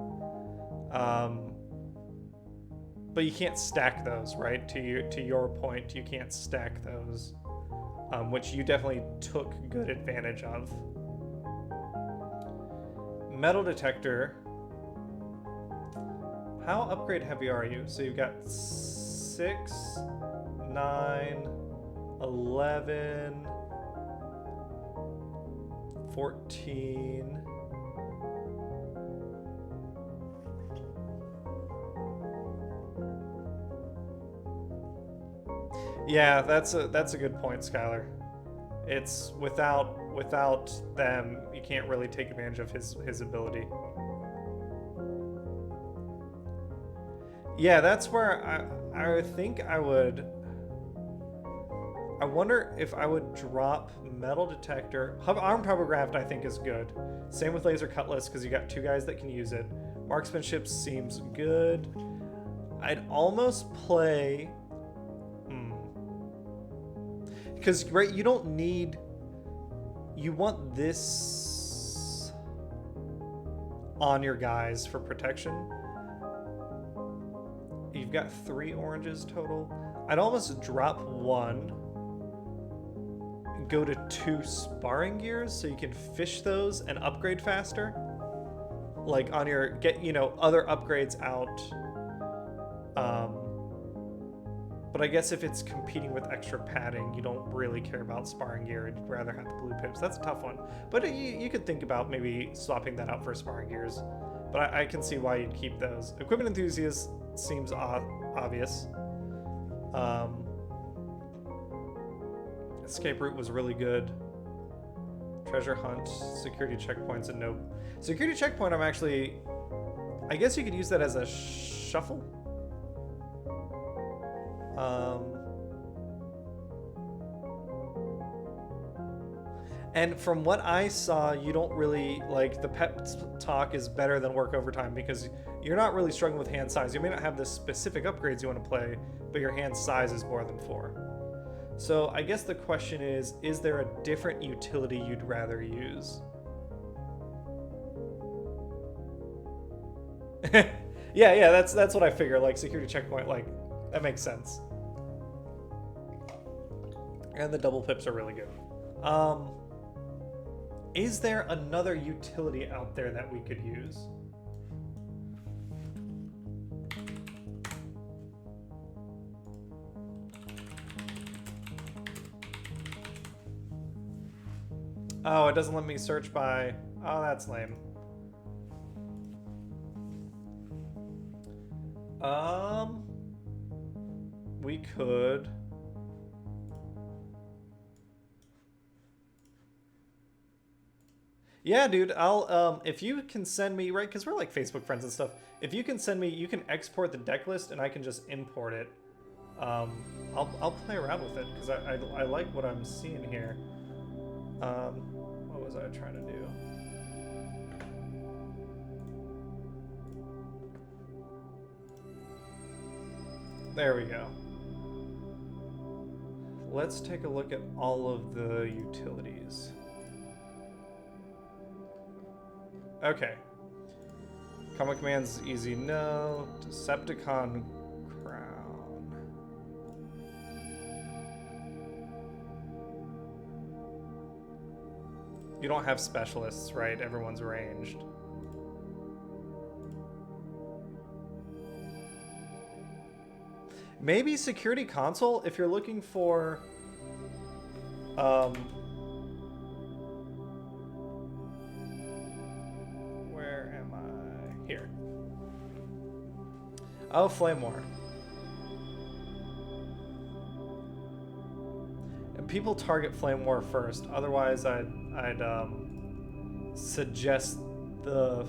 But you can't stack those, right? To your point, you can't stack those, which you definitely took good advantage of. Metal detector. How upgrade heavy are you? So you've got 6, 9, 11, 14. Yeah, that's a good point, Skylar. It's without them, you can't really take advantage of his ability. Yeah, that's where I think I would. I wonder if I would drop metal detector. Armed hovercraft I think is good. Same with laser cutlass because you got 2 guys that can use it. Marksmanship seems good. I'd almost play. Because, right, you don't need... You want this on your guys for protection. You've got 3 oranges total. I'd almost drop 1 and go to 2 sparring gears so you can fish those and upgrade faster. Like on your... Get, other upgrades out. But I guess if it's competing with extra padding, you don't really care about sparring gear. You'd rather have the blue pips. That's a tough one. But you could think about maybe swapping that out for sparring gears. But I can see why you'd keep those. Equipment enthusiast seems obvious. escape route was really good. Treasure hunt, security checkpoints, and no security checkpoint. I'm actually, I guess you could use that as a shuffle. And from what I saw, you don't really, like, the pep talk is better than work overtime because you're not really struggling with hand size. You may not have the specific upgrades you want to play, but your hand size is more than 4. So I guess the question is there a different utility you'd rather use? yeah, that's what I figure. Like, security checkpoint, like, that makes sense. And the double pips are really good. Is there another utility out there that we could use? Oh, it doesn't let me search by... Oh, that's lame. We could... Yeah, dude, I'll, if you can send me, right, because we're like Facebook friends and stuff, if you can send me, you can export the deck list and I can just import it. I'll play around with it because I like what I'm seeing here. What was I trying to do? There we go. Let's take a look at all of the utilities. Okay. Common commands easy, no. Decepticon crown. You don't have specialists, right? Everyone's ranged. Maybe security console if you're looking for where am I? Here. Oh, Flame War. And people target Flame War first. Otherwise, I'd suggest the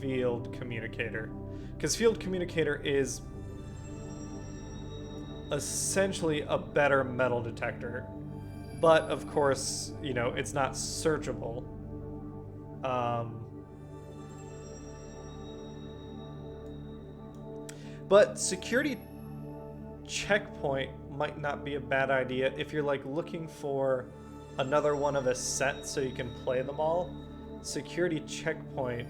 Field Communicator, because Field Communicator is essentially a better metal detector, but of course, you know, it's not searchable. But security checkpoint might not be a bad idea if you're like looking for another one of a set so you can play them all. Security checkpoint.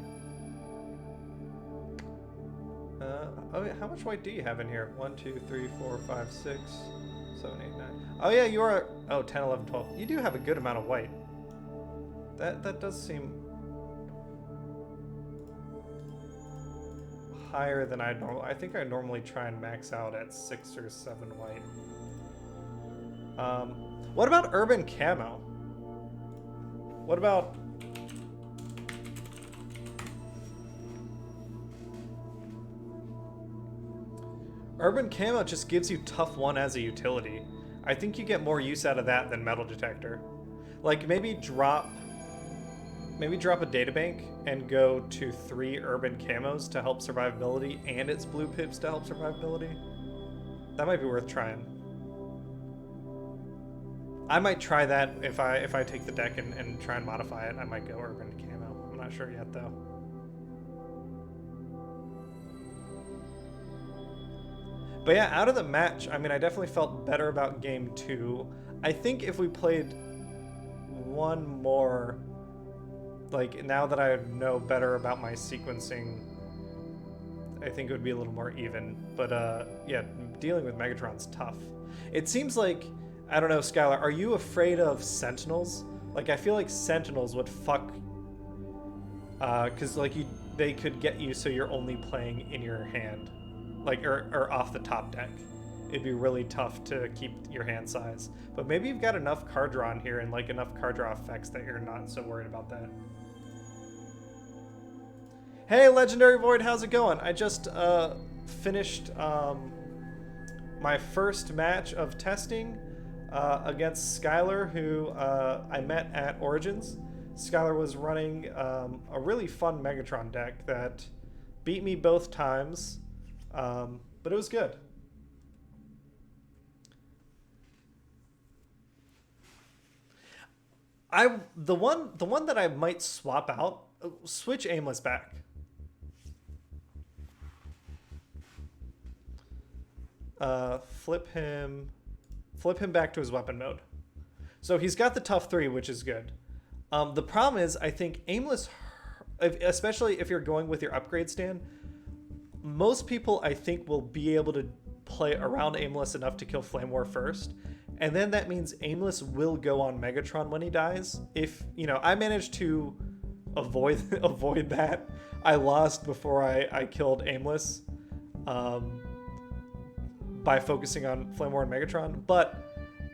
Oh, yeah, how much white do you have in here? 1, 2, 3, 4, 5, 6, 7, 8, 9. Oh yeah, you are. Oh, 10, 11, 12. You do have a good amount of white. That does seem higher than I'd normally. I think I normally try and max out at 6 or 7 white. What about urban camo? What about... Urban camo just gives you tough 1 as a utility. I think you get more use out of that than metal detector. Like maybe drop a databank and go to 3 urban camos to help survivability and its blue pips to help survivability. That might be worth trying. I might try that if I take the deck and try and modify it. I might go urban camo. I'm not sure yet though. But yeah, out of the match, I mean, I definitely felt better about game 2. I think if we played one more, like now that I know better about my sequencing, I think it would be a little more even. But yeah, dealing with Megatron's tough. It seems like, I don't know, Skylar, are you afraid of Sentinels? Like, I feel like Sentinels would fuck, because like they could get you so you're only playing in your hand. Like, or off the top deck. It'd be really tough to keep your hand size. But maybe you've got enough card draw in here and like enough card draw effects that you're not so worried about that. Hey, Legendary Void, how's it going? I just finished my first match of testing. against Skylar, who I met at Origins. Skylar was running a really fun Megatron deck that beat me both times, but it was good. The one that I might swap out, switch Aimless back. Flip him back to his weapon mode. So he's got the tough 3, which is good. The problem is, I think Aimless, especially if you're going with your upgrade stand, most people I think will be able to play around Aimless enough to kill Flame War first. And then that means Aimless will go on Megatron when he dies. If, you know, I managed to avoid that. I lost before I killed Aimless by focusing on Flame War and Megatron. But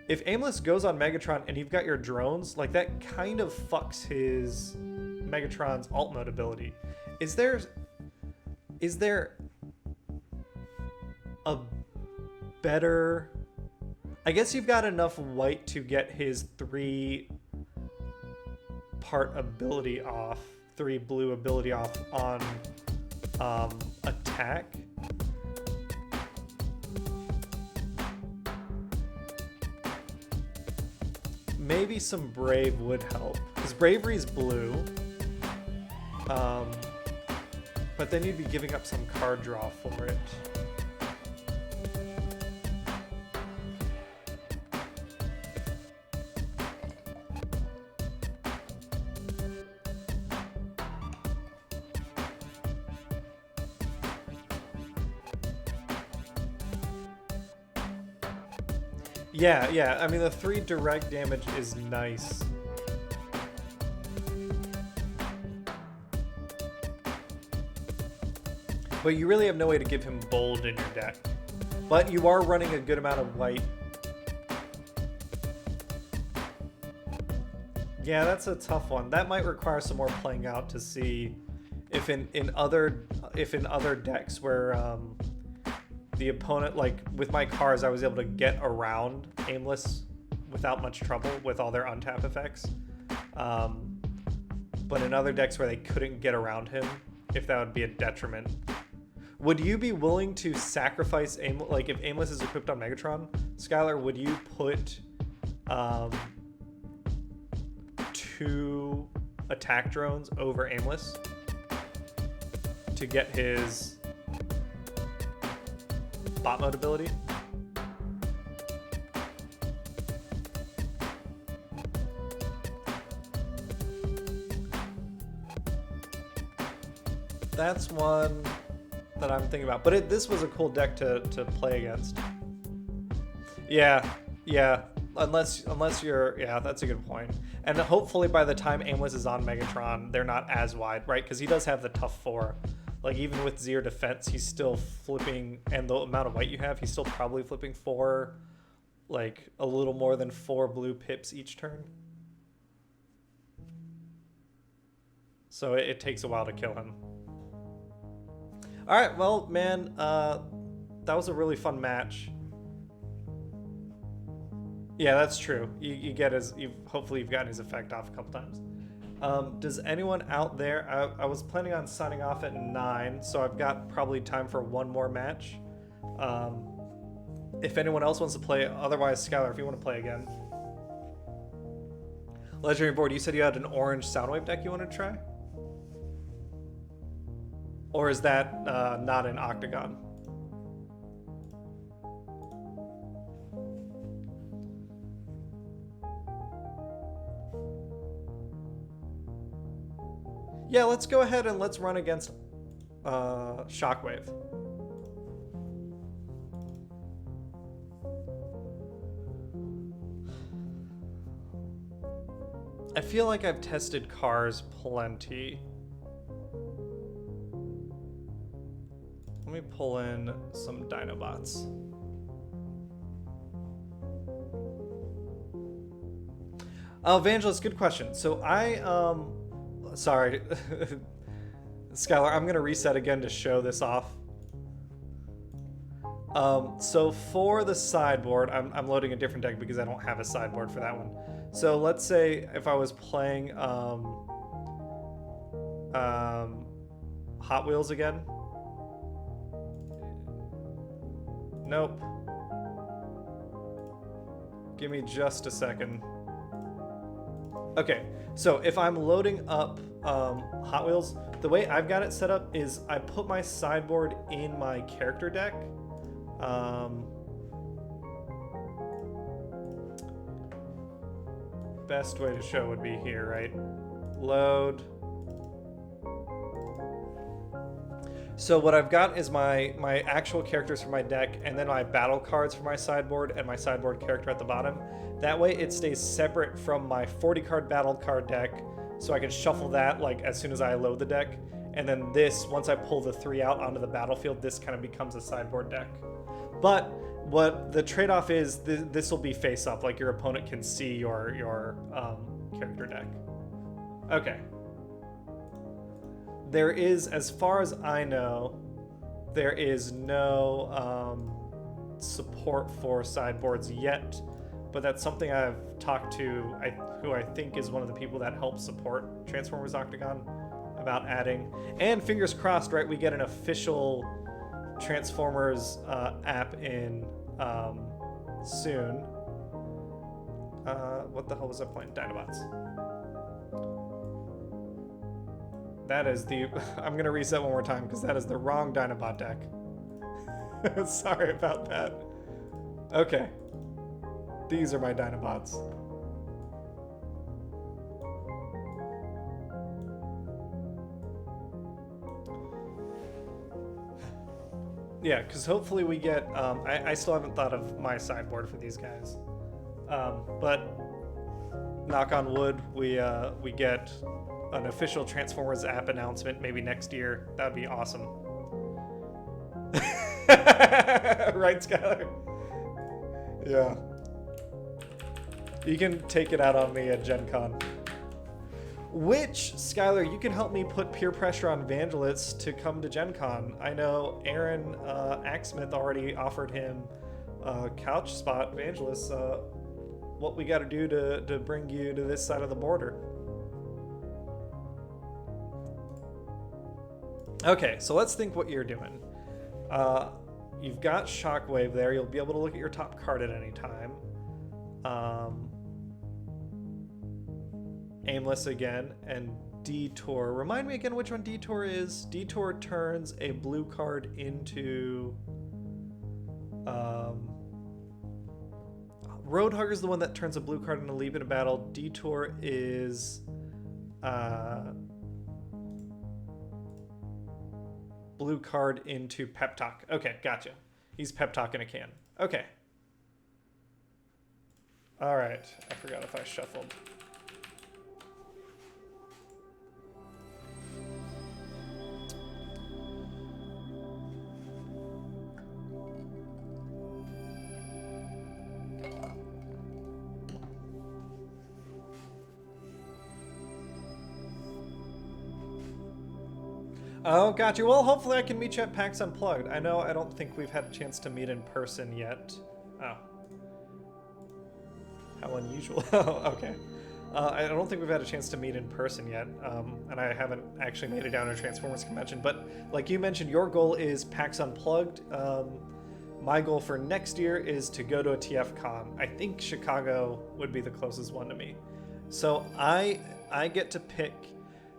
if Aimless goes on Megatron and you've got your drones, like, that kind of fucks his Megatron's alt mode ability. Is there a better... I guess you've got enough white to get his 3-part ability off, 3 blue ability off on attack. Maybe some Brave would help, because Bravery's blue, but then you'd be giving up some card draw for it. Yeah, I mean, the 3 direct damage is nice. But you really have no way to give him bold in your deck. But you are running a good amount of white. Yeah, that's a tough one. That might require some more playing out to see if in other decks where the opponent, like with my cars, I was able to get around Aimless without much trouble with all their untap effects. But in other decks where they couldn't get around him, if that would be a detriment. Would you be willing to sacrifice like if Aimless is equipped on Megatron, Skylar, would you put 2 attack drones over Aimless to get his bot mode ability? That's one that I'm thinking about, but this was a cool deck to play against. Yeah, unless you're, yeah, that's a good point. And hopefully by the time Aimless is on Megatron, they're not as wide, right? Because he does have the tough 4. Like, even with 0 defense, he's still flipping, and the amount of white you have, he's still probably flipping 4, like, a little more than 4 blue pips each turn. So it takes a while to kill him. All right, well, man, that was a really fun match. Yeah, that's true. You get his, hopefully you've gotten his effect off a couple times. Does anyone out there, I was planning on signing off at 9, so I've got probably time for one more match. If anyone else wants to play, otherwise, Skylar, if you want to play again. Legendary Board, you said you had an orange Soundwave deck you want to try? Or is that not an Octagon? Yeah, let's go ahead and let's run against Shockwave. I feel like I've tested cars plenty. Let me pull in some Dinobots. Oh, Evangelist, good question. So sorry, Skylar, I'm gonna reset again to show this off. So for the sideboard, I'm loading a different deck because I don't have a sideboard for that one. So let's say if I was playing Hot Wheels again. Nope. Give me just a second. Okay, so if I'm loading up Hot Wheels, the way I've got it set up is I put my sideboard in my character deck. Best way to show would be here, right? Load. So what I've got is my actual characters for my deck, and then my battle cards for my sideboard, and my sideboard character at the bottom. That way it stays separate from my 40 card battle card deck, so I can shuffle that like as soon as I load the deck. And then this, once I pull the 3 out onto the battlefield, this kind of becomes a sideboard deck. But what the trade-off is, this will be face up, like your opponent can see your character deck. Okay. There is, as far as I know, there is no support for sideboards yet, but that's something I've talked to who I think is one of the people that helps support Transformers Octagon about adding. And fingers crossed, right, we get an official Transformers app in soon. What the hell was I playing? Dinobots. That is the... I'm going to reset one more time because that is the wrong Dinobot deck. Sorry about that. Okay. These are my Dinobots. Yeah, because hopefully we get... I still haven't thought of my sideboard for these guys. But knock on wood, we get an official Transformers app announcement maybe next year. That would be awesome. Right, Skylar? Yeah. You can take it out on me at Gencon. Which, Skylar, you can help me put peer pressure on Vangelis to come to Gencon. I know Aaron Axsmith already offered him a couch spot. Vangelis, what we got to do to bring you to this side of the border? Okay, so let's think what you're doing. You've got Shockwave there. You'll be able to look at your top card at any time. Aimless again, and Detour. Remind me again which one Detour is. Detour turns a blue card into... Roadhugger is the one that turns a blue card into Leap in a Battle. Detour is... blue card into Pep Talk. Okay, gotcha. He's Pep Talk in a can. Okay. All right. I forgot if I shuffled. Oh, got you. Well, hopefully I can meet you at PAX Unplugged. I know I don't think we've had a chance to meet in person yet. Oh. How unusual. Okay. I don't think we've had a chance to meet in person yet, and I haven't actually made it down to a Transformers convention. But like you mentioned, your goal is PAX Unplugged. My goal for next year is to go to a TFCon. I think Chicago would be the closest one to me. So I get to pick,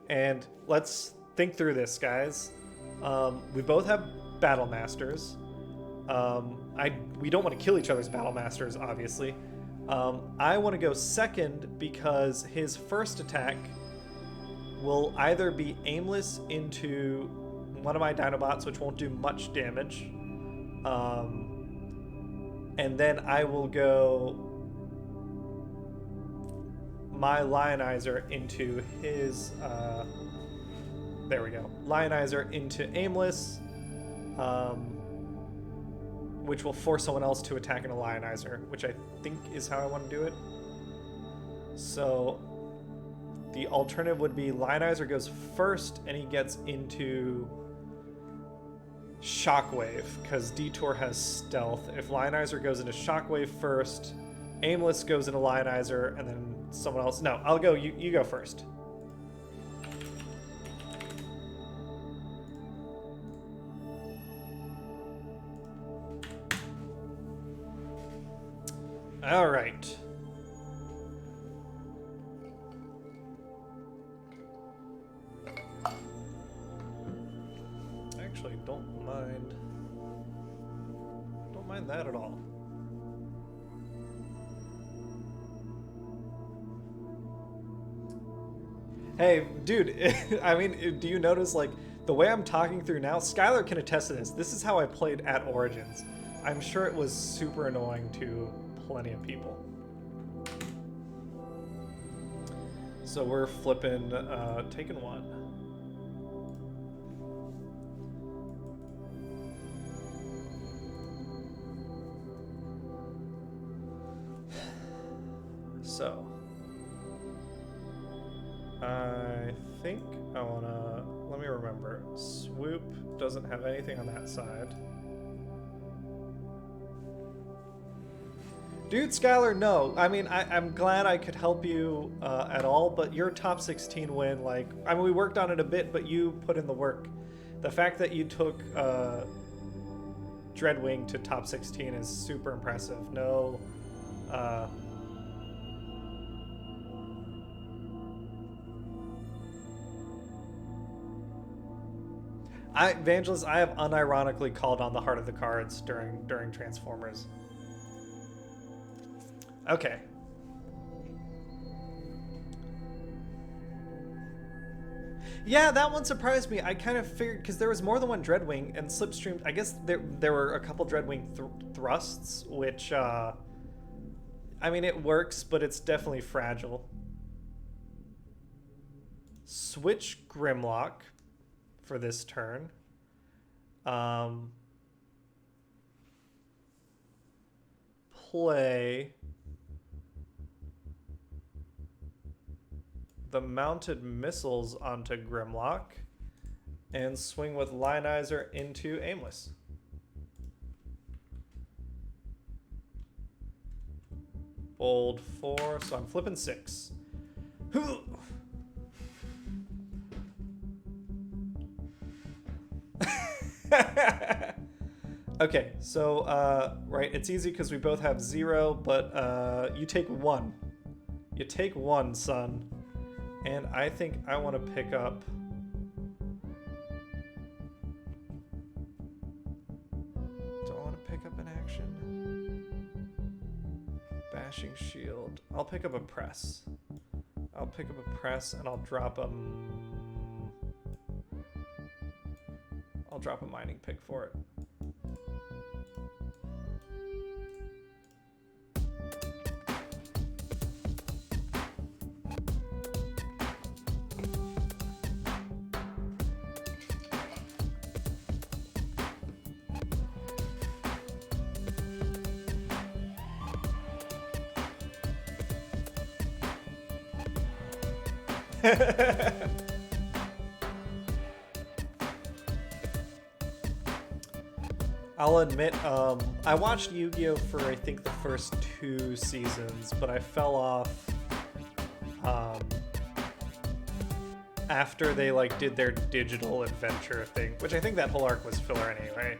and let's think through this, guys. We both have Battle Masters. We don't want to kill each other's Battle Masters, obviously. I want to go second because his first attack will either be aimless into one of my Dinobots, which won't do much damage. And then I will go my Lionizer into his... there we go. Lionizer into aimless, which will force someone else to attack in a Lionizer, which I think is how I want to do it. So the alternative would be Lionizer goes first and he gets into Shockwave, because Detour has stealth. If Lionizer goes into Shockwave first, Aimless goes into Lionizer, and then someone else. No, I'll go. You go first. All right. Actually, don't mind that at all. Hey, dude, I mean, do you notice, like, the way I'm talking through now? Skylar can attest to this. This is how I played at Origins. I'm sure it was super annoying to plenty of people. So we're flipping, taking one. So, I think I wanna, let me remember. Swoop doesn't have anything on that side. Dude, Skylar, no. I mean, I'm glad I could help you at all, but your top 16 win, like, I mean, we worked on it a bit, but you put in the work. The fact that you took Dreadwing to top 16 is super impressive. No, Vangelis, I have unironically called on the heart of the cards during Transformers. Okay. Yeah, that one surprised me. I kind of figured, because there was more than one Dreadwing, and Slipstream, I guess there were a couple Dreadwing thrusts, which, I mean, it works, but it's definitely fragile. Switch Grimlock for this turn. Play the mounted missiles onto Grimlock and swing with Lionizer into Aimless. Bold 4, so I'm flipping 6. Okay, so, right, it's easy because we both have 0, but you take 1. You take 1, son. And I think I want to pick up... Do I want to pick up an action? Bashing Shield. I'll pick up a press. I'll pick up a press and I'll drop a mining pick for it. I'll admit, I watched Yu-Gi-Oh! For I think the first 2 seasons, but I fell off after they like did their digital adventure thing, which I think that whole arc was filler anyway.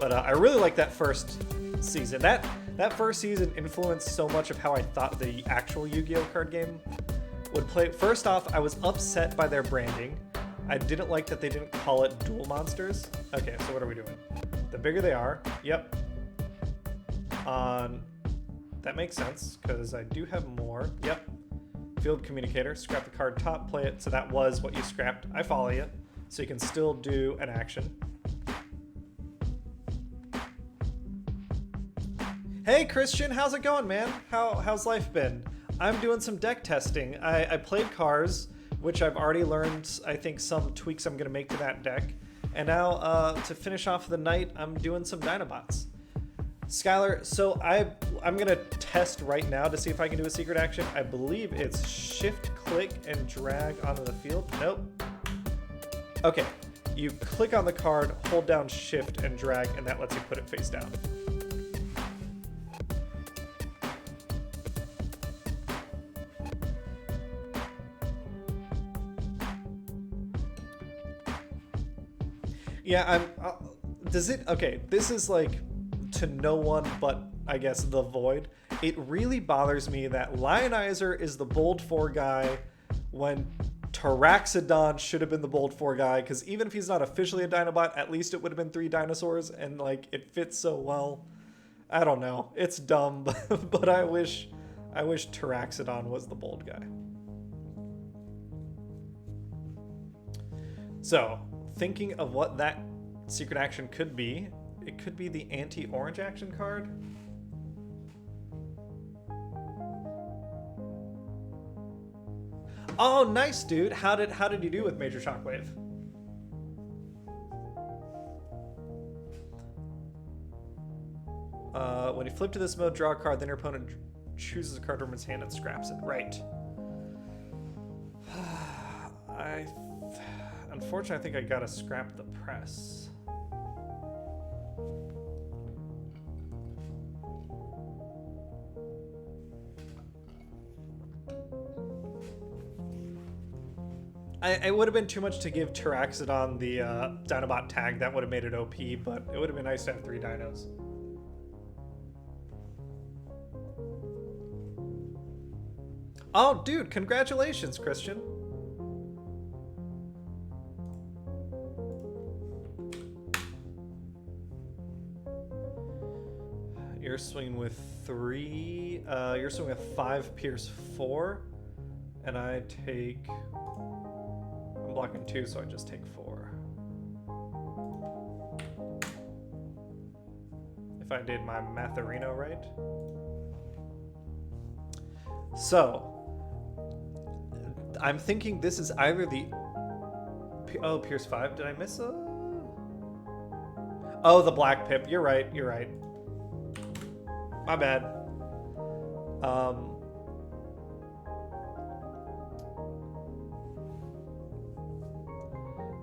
But I really liked that first season. That first season influenced so much of how I thought the actual Yu-Gi-Oh! Card game would play. First off, I was upset by their branding. I didn't like that they didn't call it Duel Monsters. Okay, so what are we doing? The bigger they are, yep. That makes sense, because I do have more. Yep. Field Communicator, scrap the card top, play it. So that was what you scrapped. I follow you. So you can still do an action. Hey Christian, how's it going, man? How's life been? I'm doing some deck testing. I played Cars, which I've already learned, I think, some tweaks I'm gonna make to that deck. And now, to finish off the night, I'm doing some Dinobots. Skylar, so I'm gonna test right now to see if I can do a secret action. I believe it's shift, click, and drag onto the field. Nope. Okay, You click on the card, hold down shift and drag, and that lets you put it face down. Yeah, does it, okay, this is like to no one but, I guess, the Void. It really bothers me that Lionizer is the bold 4 guy when Tyraxodon should have been the bold 4 guy, because even if he's not officially a Dinobot, at least it would have been 3 dinosaurs, and like it fits so well. I don't know, it's dumb, but I wish Tyraxodon was the bold guy. So, thinking of what that secret action could be, it could be the anti-orange action card. Oh, nice, dude. How did you do with Major Shockwave? When you flip to this mode, draw a card, then your opponent chooses a card from his hand and scraps it. Right. Unfortunately, I think I gotta scrap the press. It would have been too much to give Tyraxodon the Dinobot tag. That would have made it OP, but it would have been nice to have 3 dinos. Oh, dude, congratulations, Christian. You're swinging with 3. You're swinging with 5, Pierce 4. And I take... I'm blocking 2, so I just take 4. If I did my Matherino right. So, I'm thinking this is either the... Oh, Pierce 5. Did I miss a... Oh, the Black Pip. You're right. You're right. My bad.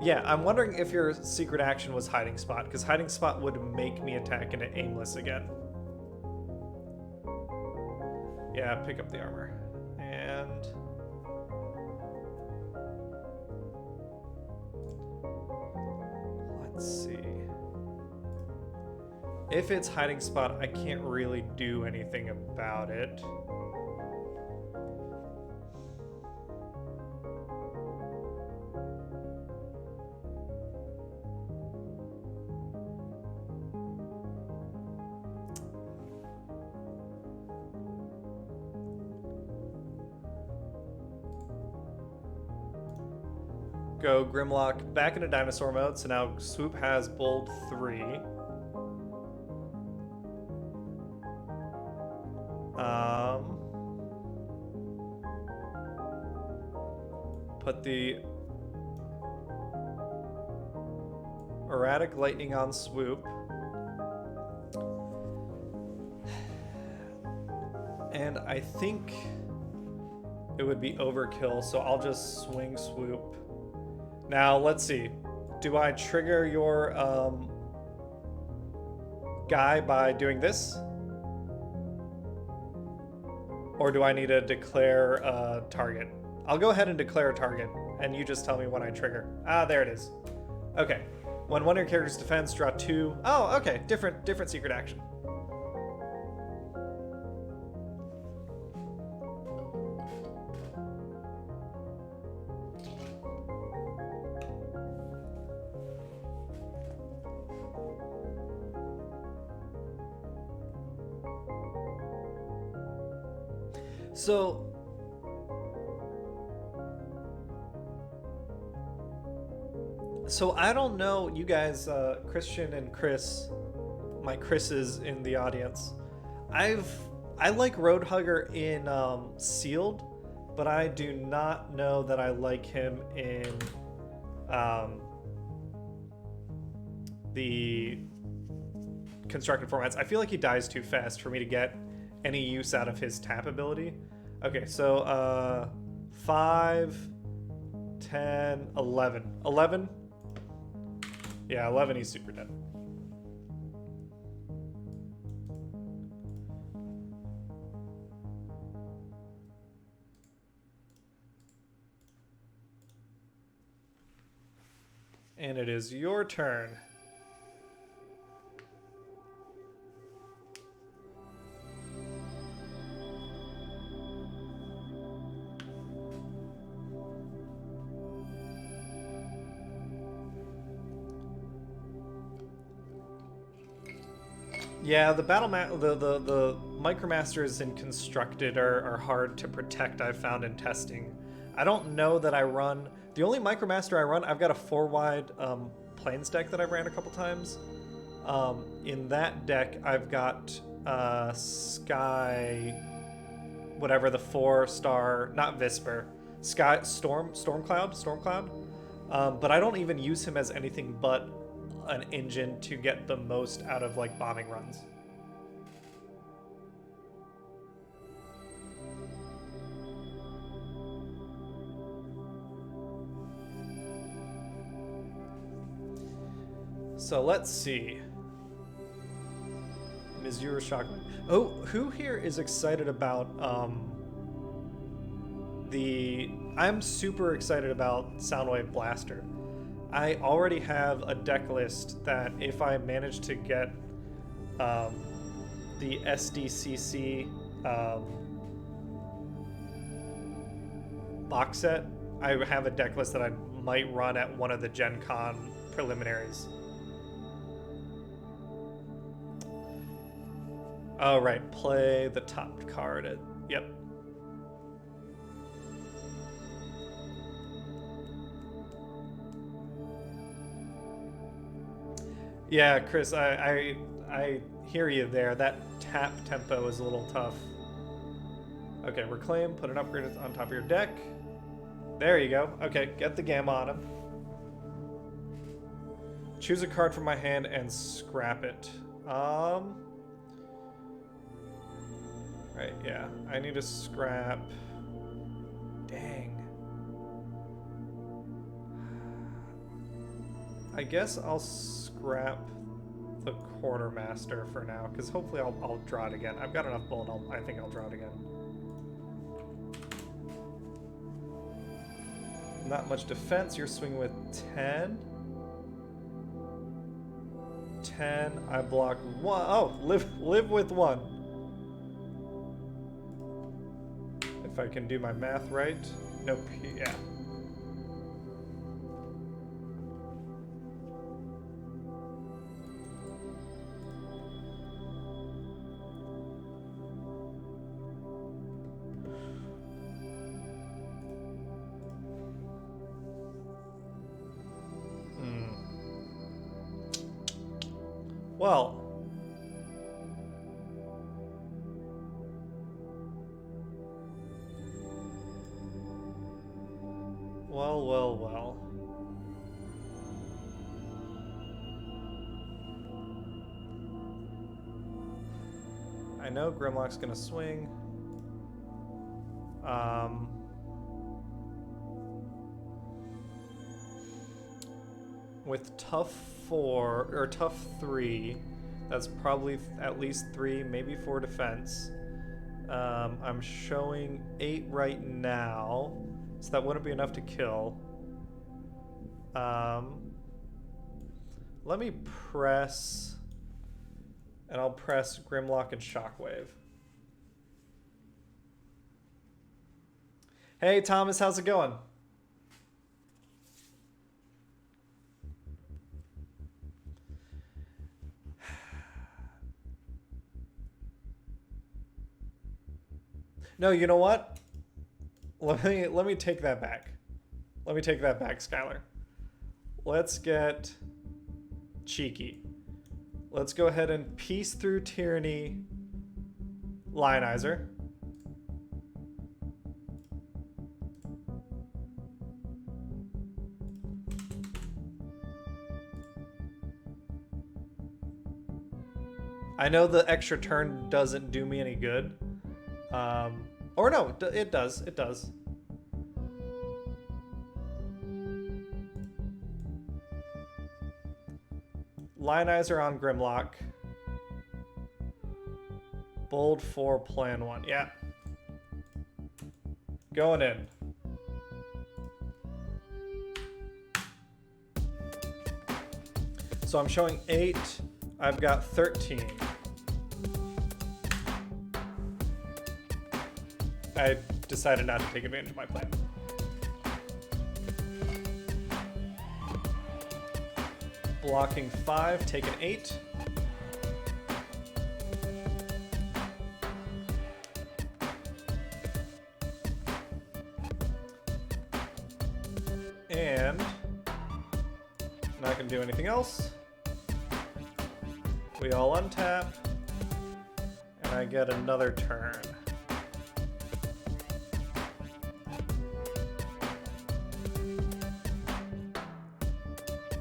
Yeah, I'm wondering if your secret action was Hiding Spot, because Hiding Spot would make me attack into Aimless again. Yeah, pick up the armor. And... let's see. If it's Hiding Spot, I can't really do anything about it. Go Grimlock back into dinosaur mode, so now Swoop has bold 3. Put the Erratic Lightning on Swoop. And I think it would be overkill, so I'll just swing Swoop. Now, let's see. Do I trigger your guy by doing this? Or do I need to declare a target? I'll go ahead and declare a target, and you just tell me when I trigger. Ah, there it is. Okay. When one of your characters defends, draw 2. Oh, okay. Different secret action. So I don't know, you guys, Christian and Chris, my Chris's in the audience. I like Roadhugger in Sealed, but I do not know that I like him in the constructed formats. I feel like he dies too fast for me to get any use out of his tap ability. Okay, so 5, 10, 11. 11? Yeah, 11, he's super dead. And it is your turn. Yeah, the the Micromasters in Constructed are hard to protect, I've found in testing. I don't know that I run... The only Micromaster I run, I've got a 4-wide Plains deck that I've ran a couple times. In that deck, I've got Sky... Whatever the 4-star... Not Visper. Sky... Stormcloud? But I don't even use him as anything but an engine to get the most out of like bombing runs. So let's see. Missouri Shockwave. Oh, who here is excited about I'm super excited about Soundwave Blaster. I already have a deck list that if I manage to get the SDCC box set, I have a deck list that I might run at one of the Gencon preliminaries. Oh, right. Play the top card. Yep. Yeah, Chris, I hear you there. That tap tempo is a little tough. Okay, reclaim, put an upgrade on top of your deck. There you go. Okay, get the Gamma on him. Choose a card from my hand and scrap it. Right, yeah. I need to scrap... Dang. I guess I'll scrap the Quartermaster for now, because hopefully I'll draw it again. I've got enough bullet, I think I'll draw it again. Not much defense, you're swinging with 10. 10, I block 1. Oh, live with 1. If I can do my math right. Nope, yeah. Well, well. I know Grimlock's gonna swing. With tough 4 or tough 3, that's probably at least 3, maybe 4 defense. I'm showing 8 right now, so that wouldn't be enough to kill. Let me press, and I'll press Grimlock and Shockwave. Hey Thomas, how's it going? No, you know what? Let me take that back. Let me take that back, Skylar. Let's get cheeky. Let's go ahead and piece through Tyranny Lionizer. I know the extra turn doesn't do me any good. Or no, it does. It does. Lionizer on Grimlock. Bold 4, plan 1. Yeah. Going in. So I'm showing 8. I've got 13. I decided not to take advantage of my plan. Blocking 5, taking 8. And not gonna do anything else. We all untap, and I get another turn.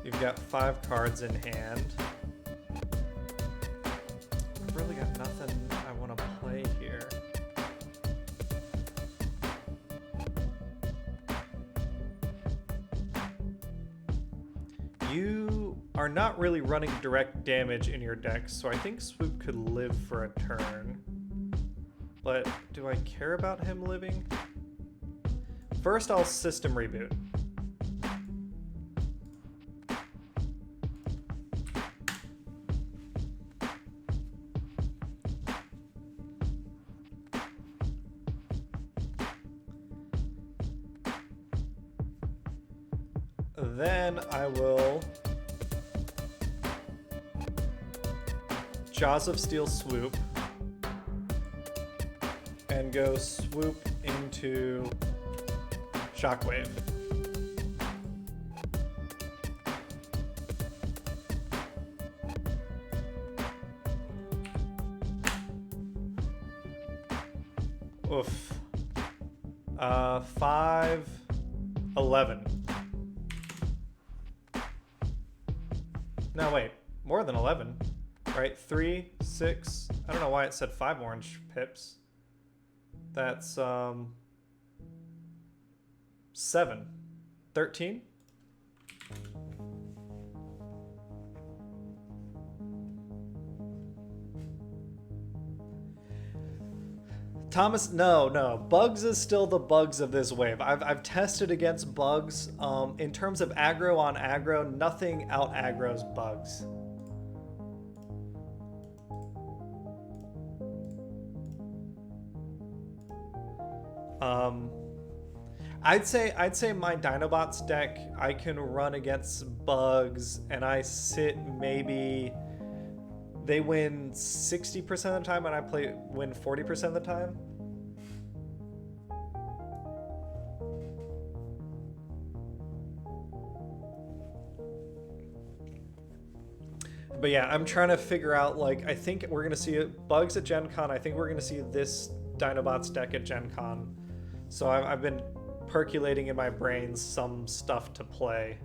You've got 5 cards in hand. I've really got nothing I want to play here. You are not really running direct damage in your deck, so I think Swoop could live for a turn. But do I care about him living? First, I'll system reboot. Then I will Jaws of Steel Swoop and go Swoop into Shockwave. Oof. 5, 11. No, wait, more than 11, right? 3, 6, I don't know why it said 5 orange pips. That's 7, 13. Thomas, no. Bugs is still the bugs of this wave. I've tested against bugs. In terms of aggro on aggro, nothing out aggro's bugs. I'd say my Dinobots deck I can run against bugs, and I sit maybe. They win 60% of the time, and I win 40% of the time. But yeah, I'm trying to figure out, like, I think we're going to see bugs at Gen Con. I think we're going to see this Dinobots deck at Gen Con. So I've been percolating in my brain some stuff to play.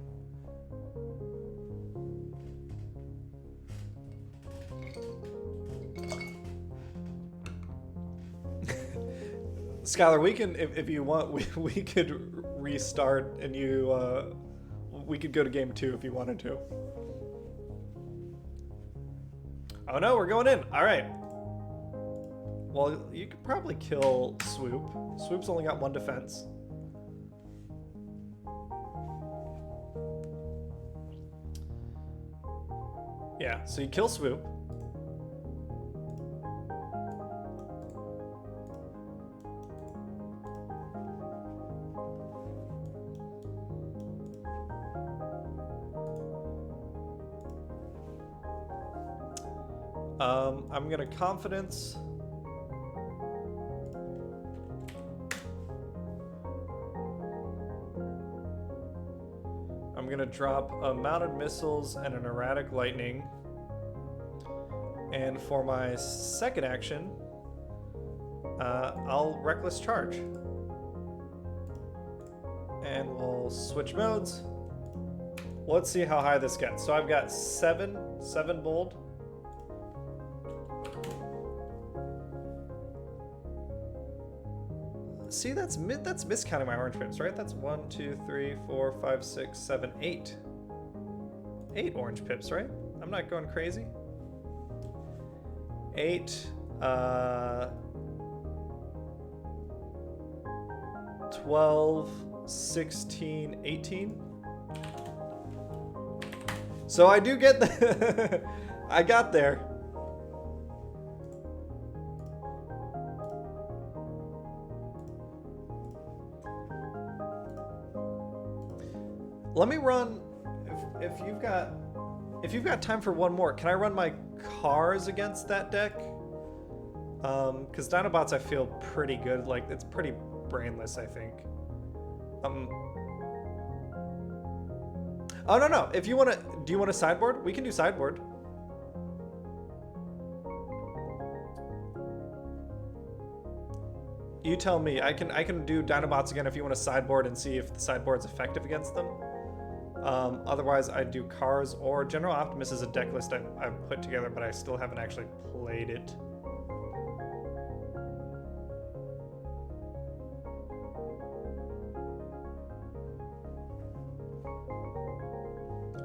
Skylar, we can, if you want, we could restart and we could go to game 2 if you wanted to. Oh no, we're going in. All right. Well, you could probably kill Swoop. Swoop's only got 1 defense. Yeah, so you kill Swoop. I'm gonna confidence. I'm gonna drop a mounted missiles and an erratic lightning. And for my second action, I'll reckless charge. And we'll switch modes. Let's see how high this gets. So I've got 7 bold. See, that's miscounting my orange pips, right? That's 1, 2, 3, 4, 5, 6, 7, 8. 8 orange pips, right? I'm not going crazy. 8, 12, 16, 18. So I do get the I got there. Let me run if you've got time for one more. Can I run my cars against that deck? Because Dinobots I feel pretty good. Like it's pretty brainless, I think. Oh no. If you wanna, do you want a sideboard? We can do sideboard. You tell me. I can do Dinobots again if you want to sideboard and see if the sideboard's effective against them. Otherwise, I'd do Cars or General Optimus is a deck list I've put together, but I still haven't actually played it.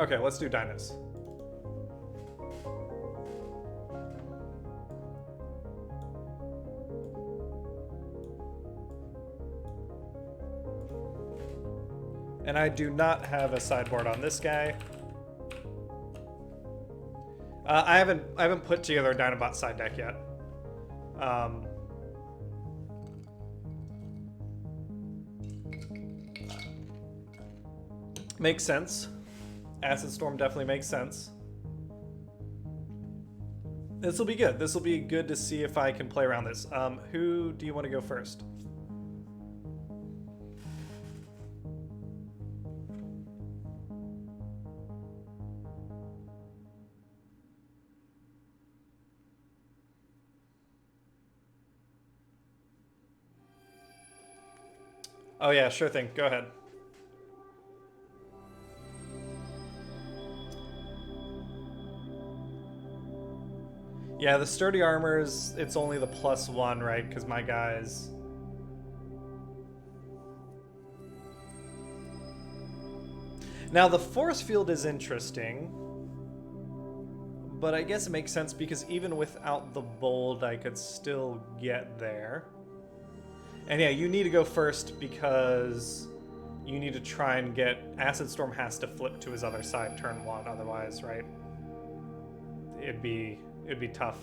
Okay, let's do Dinos. And I do not have a sideboard on this guy. I haven't put together a Dinobot side deck yet. Makes sense. Acid Storm definitely makes sense. This will be good. This will be good to see if I can play around this. Who do you want to go first? Oh yeah, sure thing. Go ahead. Yeah, the sturdy armors, it's only the +1, right? Because my guys... Now, the force field is interesting. But I guess it makes sense because even without the bold, I could still get there. And yeah, you need to go first because you need to try and get... Acid Storm has to flip to his other side turn 1, otherwise, right? It'd be tough.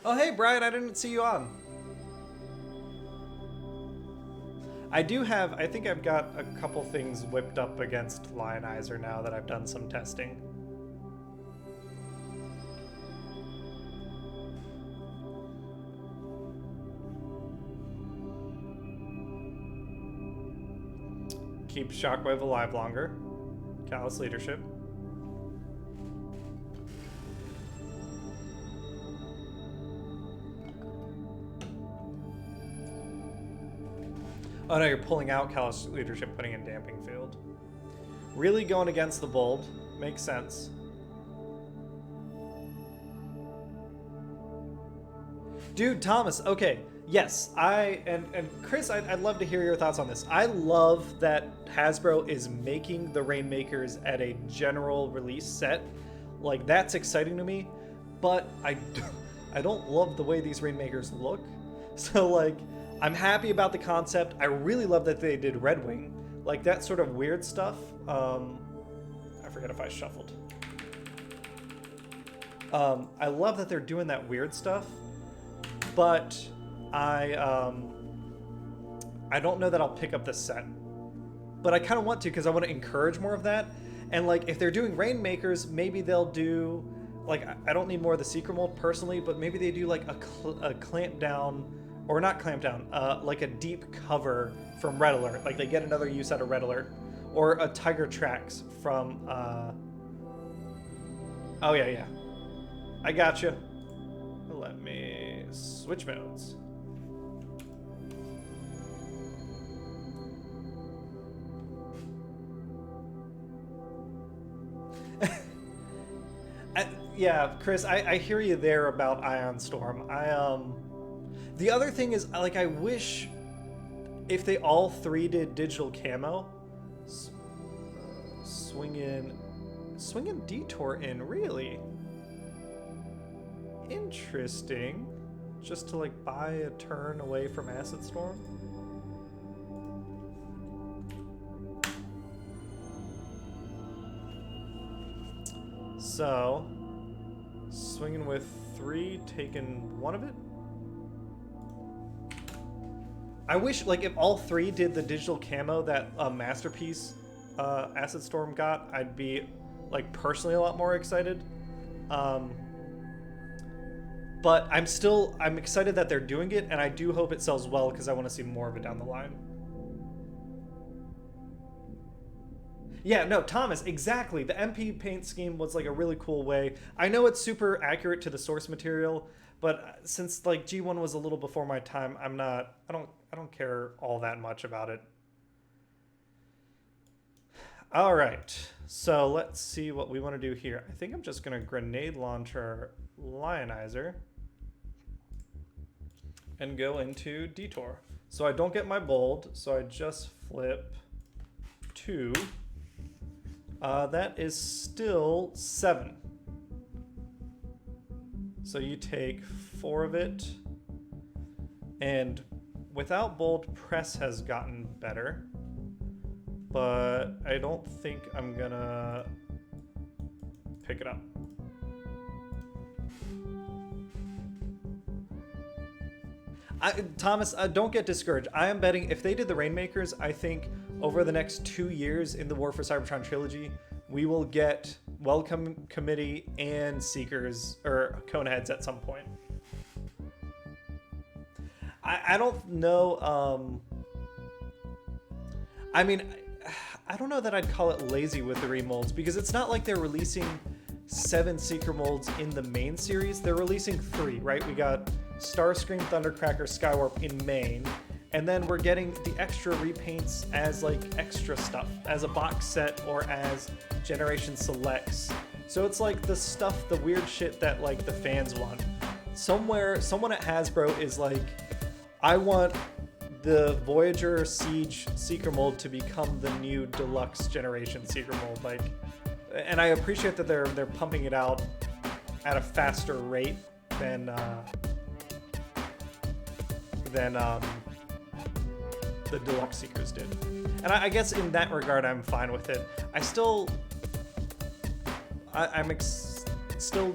Oh, hey, Brian, I didn't see you on. I do have, I think I've got a couple things whipped up against Lionizer now that I've done some testing. Keep Shockwave alive longer. Callous leadership. Oh no, you're pulling out Callous leadership, putting in damping field. Really going against the bold. Makes sense. Dude, Thomas, okay. Yes, and Chris, I'd love to hear your thoughts on this. I love that Hasbro is making the Rainmakers at a general release set. Like, that's exciting to me, but I don't love the way these Rainmakers look. So, like, I'm happy about the concept. I really love that they did Red Wing. Like, that sort of weird stuff. I forget if I shuffled. I love that they're doing that weird stuff, but I don't know that I'll pick up this set, but I kind of want to because I want to encourage more of that. And like, if they're doing Rainmakers, maybe they'll do like, I don't need more of the secret mold personally, but maybe they do like a clamp down, or not clamp down, like a deep cover from Red Alert. Like they get another use out of Red Alert, or a Tiger Tracks from. Oh yeah. I gotcha. Let me switch modes. Yeah, Chris, I hear you there about Ion Storm. The other thing is, like, I wish if they all three did digital camo. Swing in detour in, really? Interesting. Just to, like, buy a turn away from Acid Storm? So, swinging with 3, taking 1 of it? I wish, like, if all 3 did the digital camo that Masterpiece Acid Storm got, I'd be, like, personally a lot more excited. But I'm excited that they're doing it, and I do hope it sells well because I want to see more of it down the line. Yeah, no, Thomas, exactly. The MP paint scheme was like a really cool way. I know it's super accurate to the source material, but since like G1 was a little before my time, I don't care all that much about it. All right. So, let's see what we want to do here. I think I'm just going to grenade launcher Lionizer and go into Detour. So I don't get my bold, so I just flip 2. That is still 7. So you take 4 of it, and without bold, press has gotten better, but I don't think I'm gonna pick it up. Thomas, don't get discouraged. I am betting if they did the Rainmakers, I think over the next 2 years in the War for Cybertron trilogy, we will get Welcome Committee and Seekers, or Coneheads at some point. I don't know. I mean, I don't know that I'd call it lazy with the remolds, because it's not like they're releasing 7 Seeker molds in the main series. They're releasing 3, right? We got Starscream, Thundercracker, Skywarp in main, and then we're getting the extra repaints as like extra stuff, as a box set or as generation selects. So it's like the stuff, the weird shit that like the fans want. Someone at Hasbro is like, I want the Voyager Siege Seeker mold to become the new deluxe generation Seeker mold. Like, and I appreciate that they're pumping it out at a faster rate than the deluxe Seekers did. And I guess in that regard, I'm fine with it. I'm still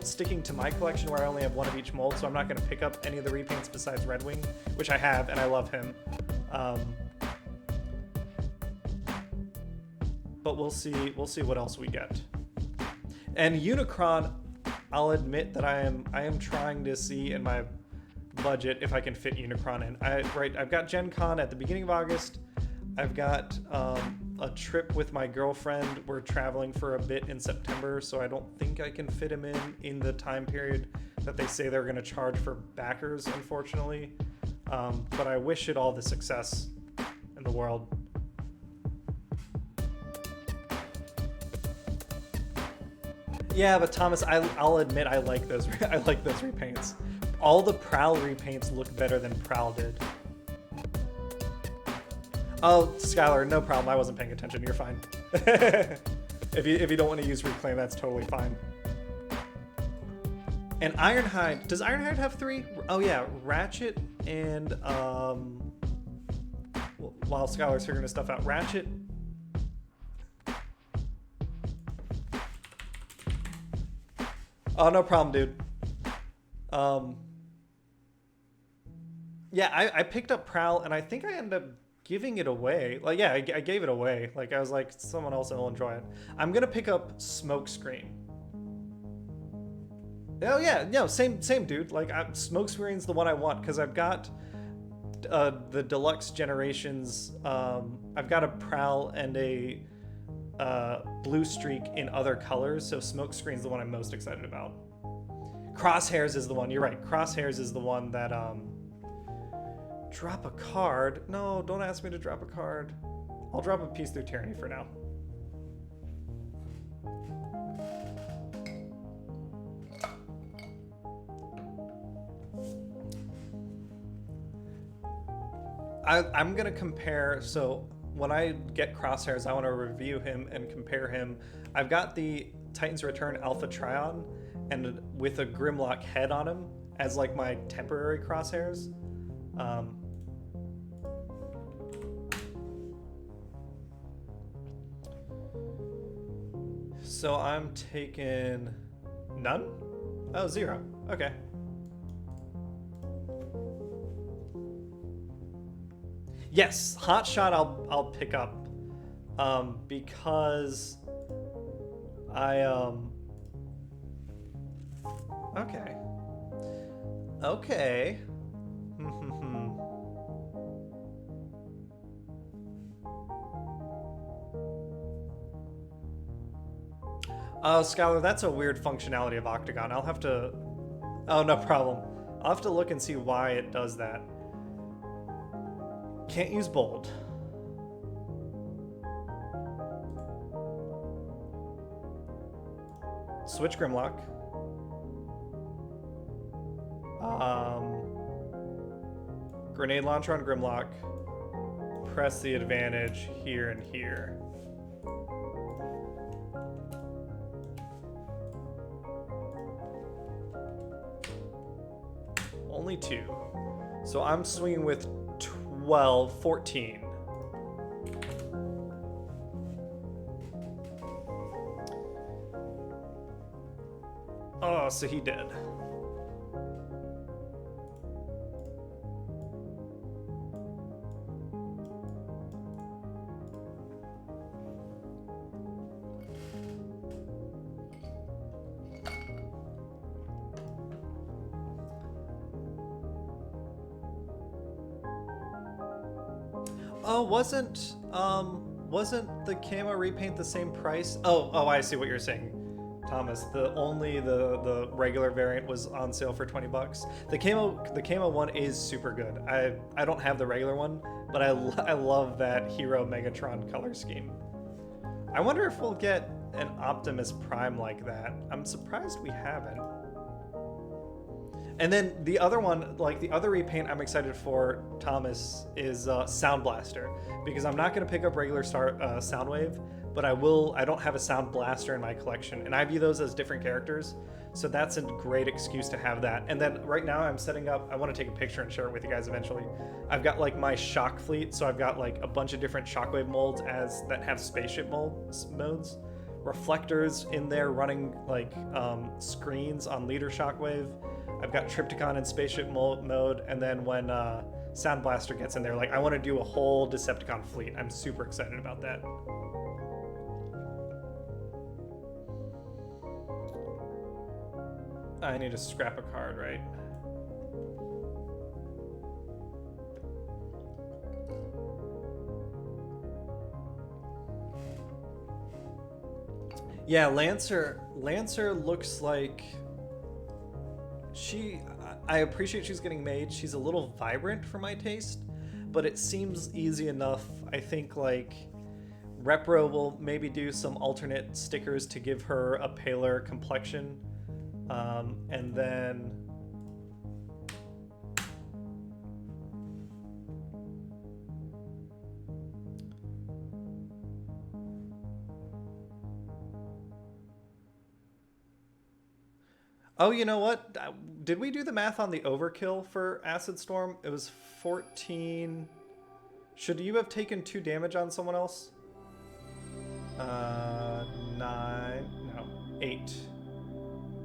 sticking to my collection where I only have 1 of each mold, so I'm not going to pick up any of the repaints besides Red Wing, which I have, and I love him. But we'll see what else we get. And Unicron, I'll admit that I am trying to see in my budget if I can fit Unicron in. I've got Gen Con at the beginning of August. I've got a trip with my girlfriend. We're traveling for a bit in September, so I don't think I can fit him in the time period that they say they're going to charge for backers, unfortunately. But I wish it all the success in the world. Yeah, but Thomas, I'll admit I like those repaints. All the Prowl repaints look better than Prowl did. Oh, Skylar, no problem. I wasn't paying attention. You're fine. If you don't want to use Reclaim, that's totally fine. And Ironhide. Does Ironhide have 3? Oh yeah, Ratchet and while Skylar's figuring this stuff out, Ratchet. Oh, no problem, dude. Yeah, I picked up Prowl, and I think I ended up giving it away. Like, yeah, I gave it away. Like, I was like, someone else will enjoy it. I'm gonna pick up Smokescreen. Oh yeah, no, same dude. Like, Smokescreen's the one I want because I've got the deluxe generations. I've got a Prowl and a Blue Streak in other colors, so Smokescreen's the one I'm most excited about. Crosshairs is the one. You're right. Crosshairs is the one that drop a card. No, don't ask me to drop a card. I'll drop a piece through Tyranny for now. I'm gonna compare. So when I get Crosshairs, I want to review him and compare him. I've got the Titan's Return Alpha Trion, and with a Grimlock head on him as like my temporary Crosshairs. So I'm taking none? Oh, 0. Okay. Yes, Hot Shot I'll pick up. Because I okay. Okay. Scholar, that's a weird functionality of Octagon. I'll have to... Oh, no problem. I'll have to look and see why it does that. Can't use bold. Switch Grimlock. Grenade launcher on Grimlock. Press the advantage here and here. Only 2. So I'm swinging with 12, 14. Oh, so he did. Oh, wasn't the camo repaint the same price? Oh, I see what you're saying, Thomas. The regular variant was on sale for $20. The camo one is super good. I don't have the regular one, but I love that Hero Megatron color scheme. I wonder if we'll get an Optimus Prime like that. I'm surprised we haven't. And then the other one, like the other repaint I'm excited for, Thomas, is Sound Blaster, because I'm not going to pick up regular Soundwave, but I don't have a Sound Blaster in my collection, and I view those as different characters, so that's a great excuse to have that. And then right now I'm setting up, I want to take a picture and share it with you guys eventually. I've got like my shock fleet, so I've got like a bunch of different Shockwave molds that have spaceship modes. Reflectors in there running like screens on Leader Shockwave. I've got Triptychon in spaceship mode, and then when Sound Blaster gets in there, like I want to do a whole Decepticon fleet. I'm super excited about that. I need to scrap a card, right? Yeah, Lancer looks like I appreciate she's getting made. She's a little vibrant for my taste, but it seems easy enough. I think like Repro will maybe do some alternate stickers to give her a paler complexion, and then oh, you know what? Did we do the math on the overkill for Acid Storm? It was 14. Should you have taken 2 damage on someone else? 9. No, 8.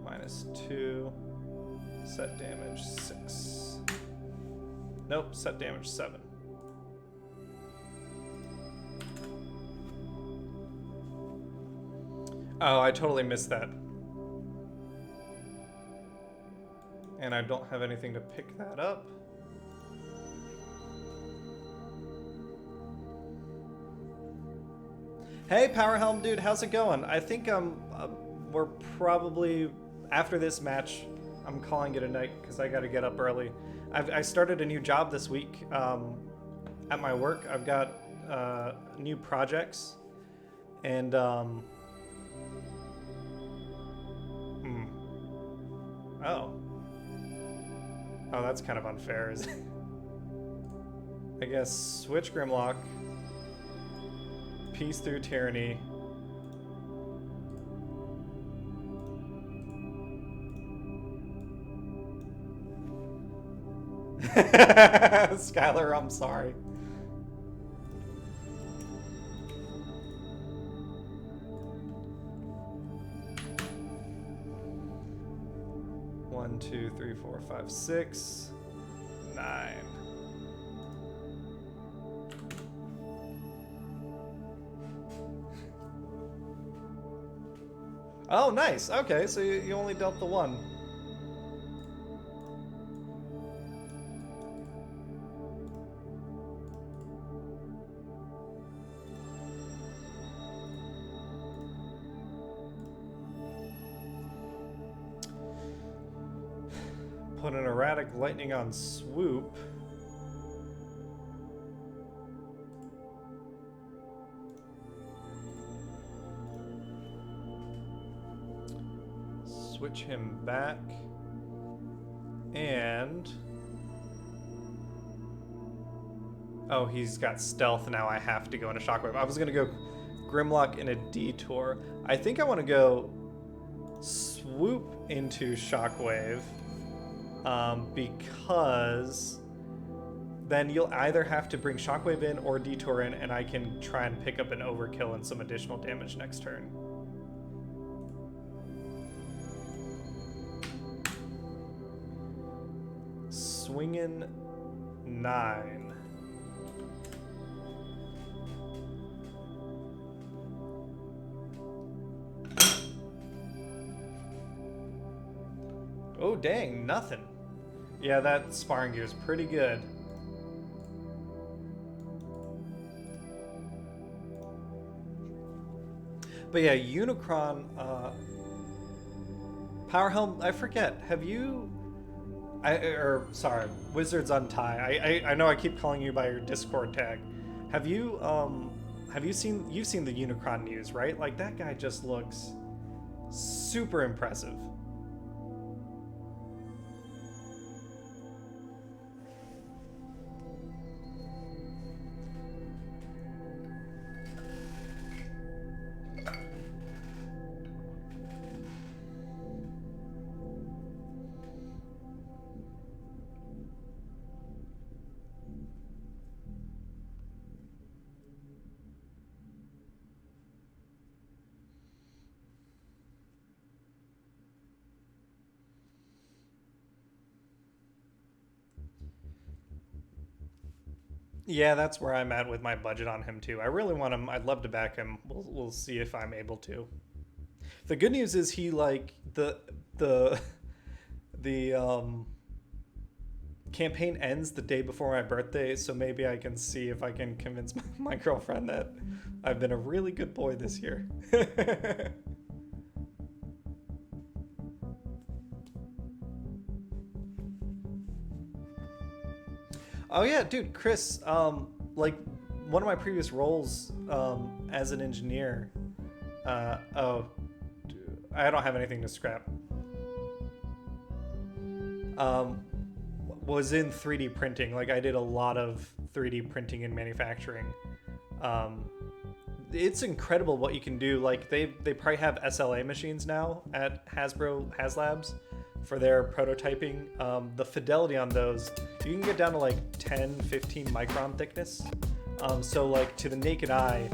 Minus 2. Set damage 6. Nope, set damage 7. Oh, I totally missed that. And I don't have anything to pick that up. Hey, Power Helm dude, how's it going? I think we're probably, after this match, I'm calling it a night because I got to get up early. I started a new job this week at my work. I've got new projects, and oh. Oh, that's kind of unfair, isn't it? I guess switch Grimlock. Peace through Tyranny. Skylar, I'm sorry. One, two, three, four, five, 6, 9. Oh, nice. Okay, so you only dealt the 1. Put an erratic lightning on swoop. Switch him back. And... oh, he's got stealth now. I have to go into Shockwave. I was going to go Grimlock in a detour. I think I want to go swoop into Shockwave. Because then you'll either have to bring Shockwave in or Detour in, and I can try and pick up an overkill and some additional damage next turn. Swingin' 9. Oh, dang, nothing. Yeah, that sparring gear is pretty good. But yeah, Unicron, Power Helm, I forget, have you... sorry, Wizards Untie. I know I keep calling you by your Discord tag. Have you seen... you've seen the Unicron news, right? Like, that guy just looks super impressive. Yeah, that's where I'm at with my budget on him too. I really want him. I'd love to back him. We'll see if I'm able to. The good news is he like the campaign ends the day before my birthday, so maybe I can see if I can convince my girlfriend that I've been a really good boy this year. Oh yeah, dude, Chris, like one of my previous roles as an engineer, I don't have anything to scrap, was in 3D printing. Like I did a lot of 3D printing and manufacturing. It's incredible what you can do. Like they probably have SLA machines now at Hasbro HasLabs for their prototyping. The fidelity on those, you can get down to like 10, 15 micron thickness. So like to the naked eye,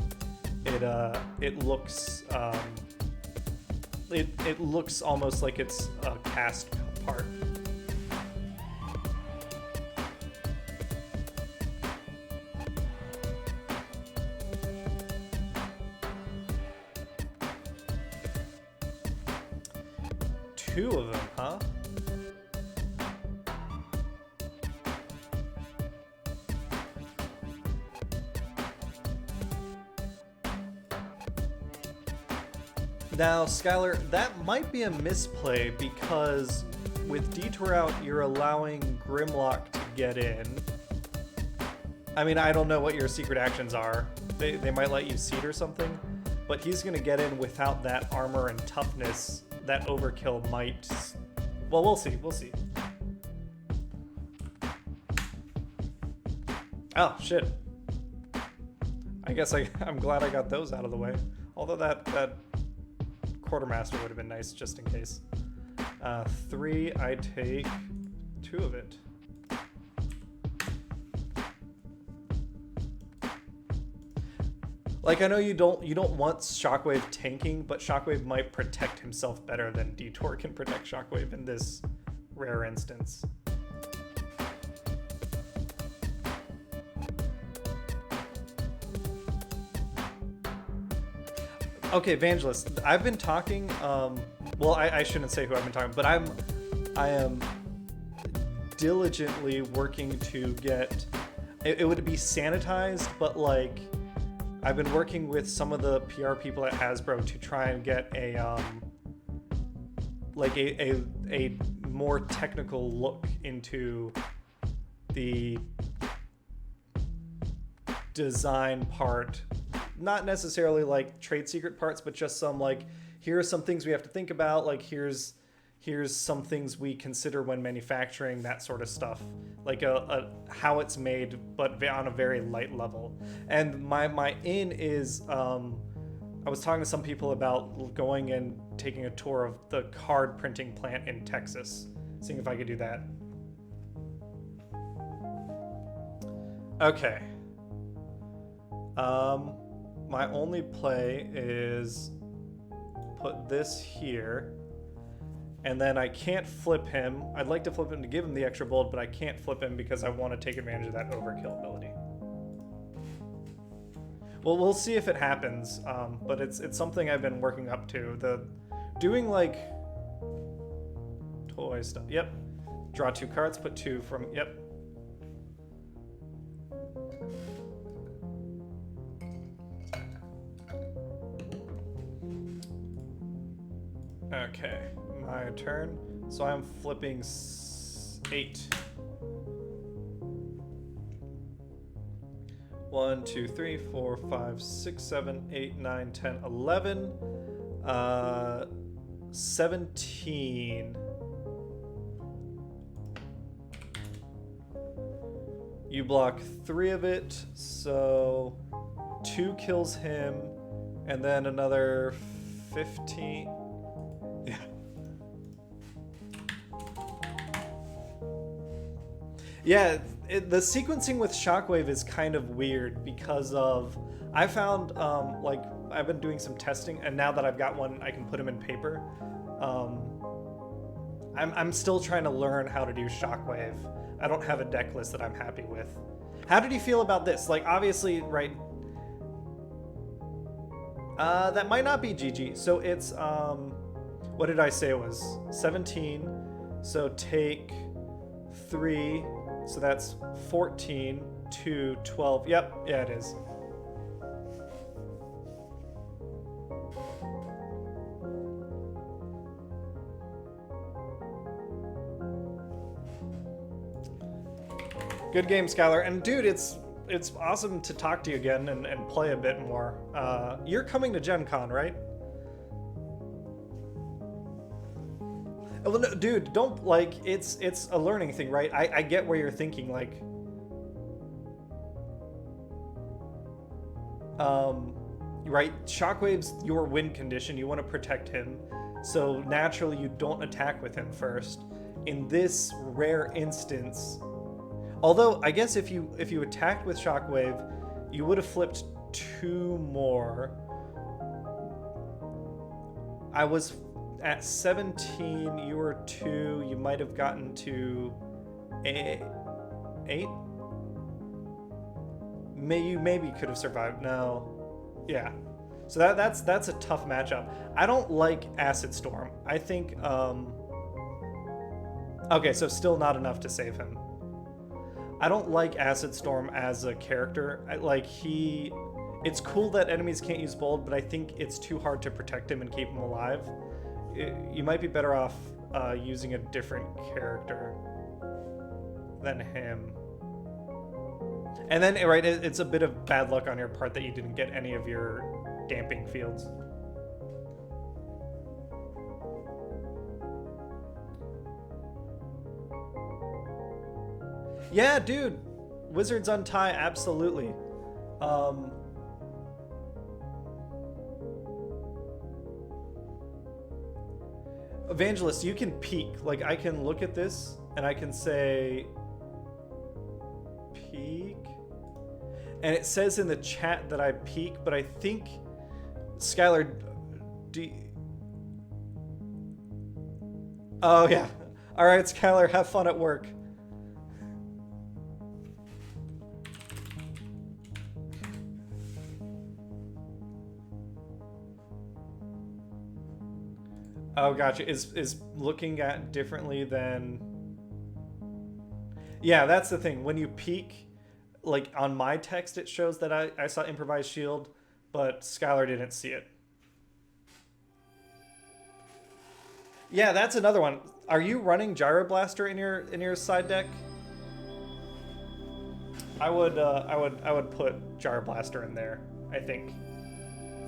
it looks it looks almost like it's a cast part. Two of them, huh? Now, Skylar, that might be a misplay because with Detour out, you're allowing Grimlock to get in. I mean, I don't know what your secret actions are. They might let you seed or something, but he's going to get in without that armor and toughness. That overkill might... well, we'll see. We'll see. Oh, shit. I guess I'm glad I got those out of the way. Although that quartermaster would have been nice just in case. 3, I take 2 of it. Like, I know you don't want Shockwave tanking, but Shockwave might protect himself better than Detour can protect Shockwave in this rare instance. Okay, Evangelist, I've been talking, well, I shouldn't say who I've been talking, but I am diligently working to get, it would be sanitized, but like, I've been working with some of the PR people at Hasbro to try and get a more technical look into the design part. Not necessarily like trade secret parts, but just some like, here are some things we have to think about. Like here's some things we consider when manufacturing, that sort of stuff. Like how it's made, but on a very light level. And my in is, I was talking to some people about going and taking a tour of the card printing plant in Texas, seeing if I could do that. Okay. My only play is put this here, and then I can't flip him. I'd like to flip him to give him the extra bold, but I can't flip him because I want to take advantage of that overkill ability. Well, we'll see if it happens, but it's something I've been working up to. Doing like toy stuff. Yep. Draw 2 cards, put 2 from, yep. Okay, my turn. So I'm flipping 8. 1, 2, 3, 4, 5, 6, 7, 8, 9, 10, 11. 17. You block 3 of it, so 2 kills him, and then another 15. Yeah. Yeah, the sequencing with Shockwave is kind of weird because of, I found, like, I've been doing some testing, and now that I've got one, I can put him in paper. I'm still trying to learn how to do Shockwave. I don't have a deck list that I'm happy with. How did you feel about this? Like, obviously, right, that might not be GG. So it's, what did I say it was? 17. So take 3. So that's 14 to 12. Yep, yeah, it is. Good game, Skylar. And dude, it's awesome to talk to you again and play a bit more. You're coming to Gencon, right? Well, no, dude, don't, like, it's a learning thing, right? I get where you're thinking, like, right, Shockwave's your win condition, you want to protect him, so naturally you don't attack with him first. In this rare instance, although I guess if you attacked with Shockwave, you would have flipped 2 more. I was at 17, you were 2, you might have gotten to 8? You maybe could have survived. No. Yeah. So that's a tough matchup. I don't like Acid Storm. I think, okay, so still not enough to save him. I don't like Acid Storm as a character. It's cool that enemies can't use bold, but I think it's too hard to protect him and keep him alive. You might be better off using a different character than him. And then, right, it's a bit of bad luck on your part that you didn't get any of your damping fields. Yeah, dude. Wizards Untie, absolutely. Evangelist, you can peek. Like, I can look at this and I can say peek, and it says in the chat that I peek, but I think Skylar, oh yeah. All right, Skylar, have fun at work. Oh, gotcha. Is looking at differently than... Yeah, that's the thing. When you peek, like on my text, it shows that I saw improvised shield, but Skylar didn't see it. Yeah, that's another one. Are you running Gyroblaster in your side deck? I would put Gyroblaster in there, I think.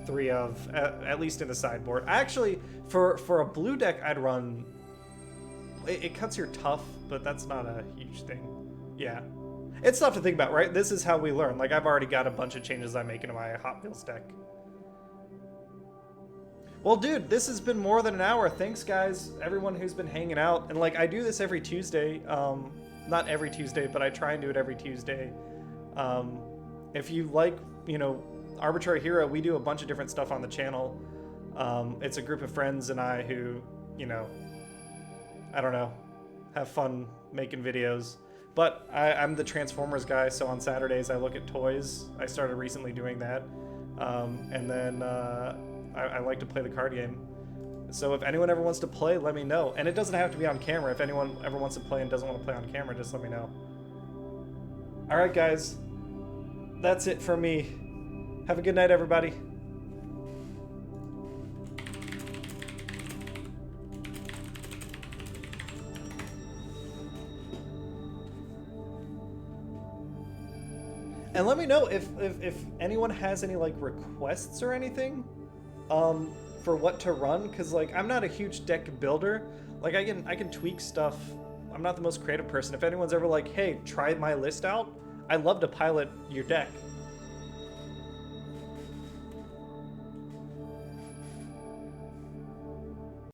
3 of, at least in the sideboard. Actually, for a blue deck, I'd run... It cuts your tough, but that's not a huge thing. Yeah. It's tough to think about, right? This is how we learn. Like, I've already got a bunch of changes I'm making to my Hotwheels deck. Well, dude, this has been more than an hour. Thanks, guys, everyone who's been hanging out. And, like, I do this every Tuesday. Not every Tuesday, but I try and do it every Tuesday. If you like, you know, Arbitrary Hero, we do a bunch of different stuff on the channel. It's a group of friends and I who, you know, I don't know, have fun making videos. But I'm the Transformers guy, so on Saturdays I look at toys. I started recently doing that. And then I like to play the card game. So if anyone ever wants to play, let me know. And it doesn't have to be on camera. If anyone ever wants to play and doesn't want to play on camera, just let me know. All right, guys. That's it for me. Have a good night, everybody. And let me know if anyone has any like requests or anything for what to run, because like I'm not a huge deck builder. Like I can tweak stuff. I'm not the most creative person. If anyone's ever like, hey, try my list out, I'd love to pilot your deck.